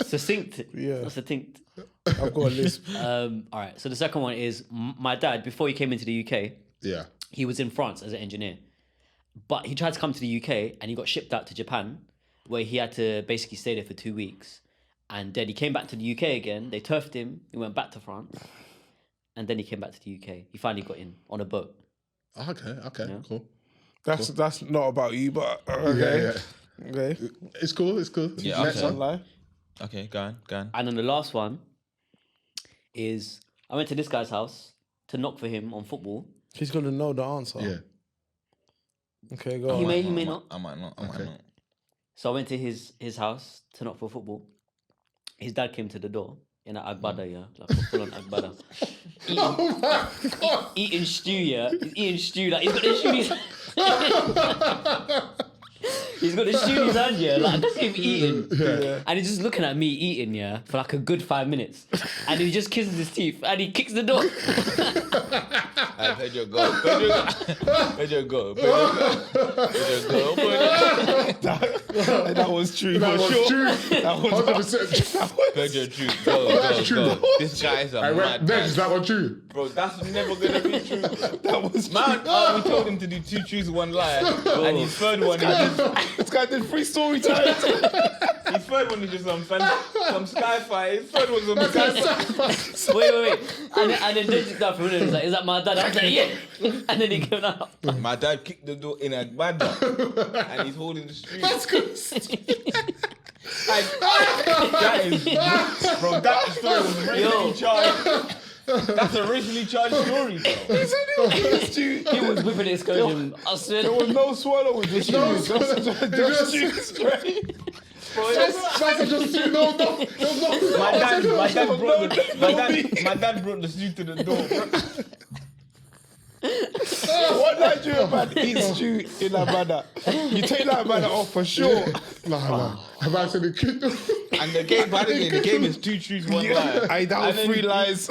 Succinct. Yeah. Succinct. I've got a lisp. All right. So the second one is my dad, before he came into the UK, Yeah. he was in France as an engineer. But he tried to come to the UK and he got shipped out to Japan. where he had to basically stay there for 2 weeks. And then he came back to the UK again. They turfed him. He went back to France. And then he came back to the UK. He finally got in on a boat. Okay, cool. That's not about you, but okay. Yeah. Okay. It's cool. Yeah, Next okay. one. Okay, go on. And then the last one is I went to this guy's house to knock for him on football. He's gonna know the answer. Yeah. Okay, go on. He may not. I might not. So I went to his house to knock for football. His dad came to the door in an agbada, like a full-on agbada. Eating stew, He's eating stew, like he's got the stew in his He's got the stew in his hand, like I can see him eating. Yeah. And he's just looking at me eating, for like a good 5 minutes. And he just kisses his teeth and he kicks the door. Pedro, go. That was true. That was true. That was 100% true. Pedro, true. Go. This guy is a mad Next, man. is that one true? Bro, that's never gonna be true. That was Man, we told him to do 2 truths, 1 lie. And his third one is This guy did 3 story times. his third one is just some sci-fi. His third one was some sci-fi. Wait. And then Deji stuff, he was like, is that my dad? I was like, yeah. And then he came out. My dad kicked the door in a bada and he's holding the street. That's good. That is, bro, that story was racially charged. That's a racially charged story, bro. He was whipping his coat. I swear. There was no swallow with this No shoes. swallow. Just shoes straight. That's just true. No. My dad brought the stew to the door, bro. What Nigerian man eats stew in a manner? You take that manner off for sure. No. About to the kid. And the game, by the way, the game is 2 truths, 1 lie. That was And 3 then lies.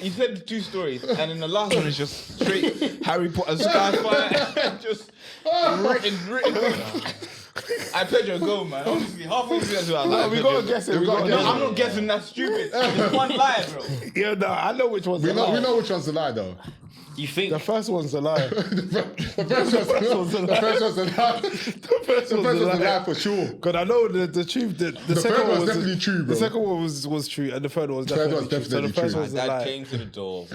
He said 2 stories, and then the last one is just straight Harry Potter Skyfire, just written. I Pedro, go, man. Honestly, halfway through that's what I was like. We gotta guess it. No, I'm not guessing. That's stupid. It's 1 lie, bro. Yeah, no, I know which one's We a lie. know which one's the lie, though. You think? The first one's a lie. The first one's a lie. The first one's a lie for sure. Because I know the truth. The second third one one's definitely true, bro. The second one was true, and the third one was third definitely one's true. So the definitely first true. one's My a dad lie. came to the door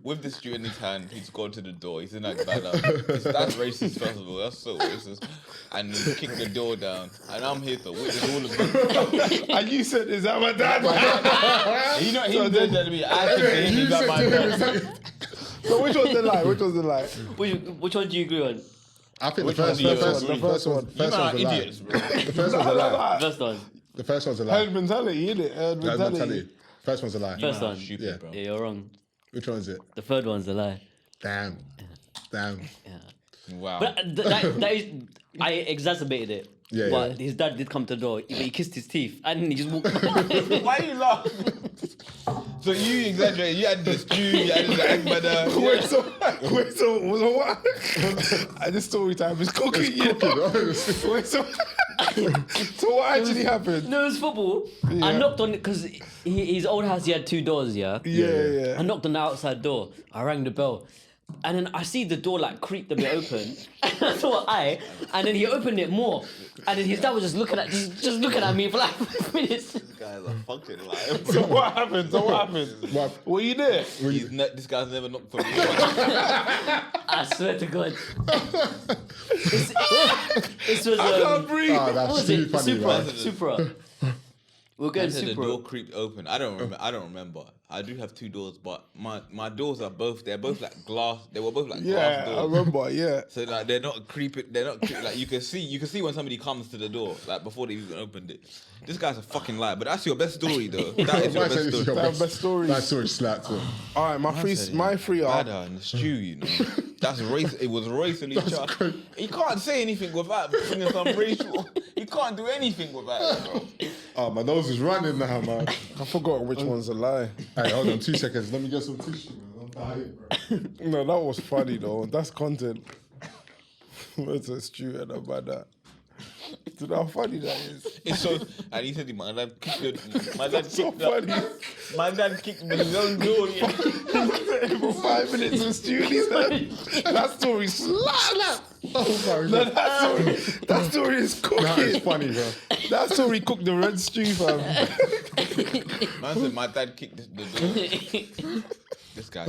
with the stew in his hand. He's gone to the door. He's in that banner. That's racist, first of all. That's so racist. And he kicked the door down. And I'm here to witness all of this. And you said, "Is that my dad?" He did that to me. I said to him, is that my dad? So which one's the lie? Which one's the lie? Which one do you agree on? I think the one first do you one's You man a are lie. idiots, bro. The first one's a lie. First one. The first one's a lie. Herd mentality, innit? Herd That's mentality. First one's a lie. First one. Stupid, Yeah. bro. Yeah, you're wrong. Which one is it? The third one's a lie. Damn. Wow. But that is, I exacerbated it. Yeah, But yeah. his dad did come to the door, but he kissed his teeth and he just walked. Why are you laughing? So you exaggerated. You had the stew, you had the egg butter. Wait, so what? This story time is cooking. You know? Wait, so what actually happened? No, it was football. I knocked on it because his old house, he had 2 doors, Yeah. I knocked on the outside door. I rang the bell. And then I see the door like creaked a bit open. And I saw and then he opened it more. And then his dad was just looking at me for like 5 minutes. This guy's a fucking liar. So what happened? What? Were you there? This guy's never knocked for me. I swear to God. This was I can't breathe. Oh, what that's was too it? funny, man. Supra. We're I going said the Supra. door creaked open. I don't remember. I do have 2 doors, but my doors are they're both like glass. They were both like glass Yeah, doors. I remember. Yeah. So like they're not creeping. They're not like you can see when somebody comes to the door like before they even opened it. This guy's a fucking liar. But that's your best story though. That is your best story. That's best story. That story slapped too. All right, my three are. Bada and the stew, you know. That's race. It was racially charged. crazy. He can't say anything without bringing some racial. He can't do anything without it, bro. Oh, my nose is running now, man. I forgot which one's a lie. Hey, hold on 2 seconds. Let me get some tissue, man. I'm dying, bro. No, that was funny though. That's content. That's a stew and about that. Do you know how funny that is? It's so. And he said, "My dad kicked the. My dad So kicked the. funny. My dad kicked me in his own door. For 5 minutes in studio. That story slap. Oh my God. That story is cooking. That is funny, bro. That story cooked the red stew, fam. Man said my dad kicked the door. This guy's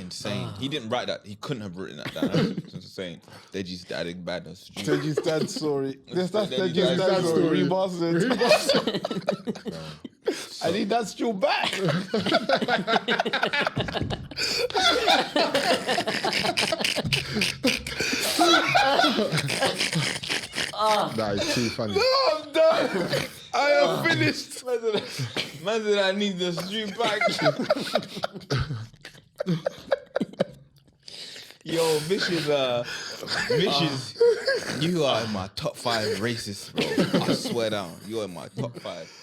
insane. He didn't write that. He couldn't have written that down. That's insane. Deji's dad is bad. Deji's dad story. That's Deji's dad's dad story. story. Remastered. I need that stew back. That is too funny. No, I'm done. I am finished. Man said I need the stream back. Yo, Vicious, you are in my top 5 racists, bro. I swear down, you're in my top 5.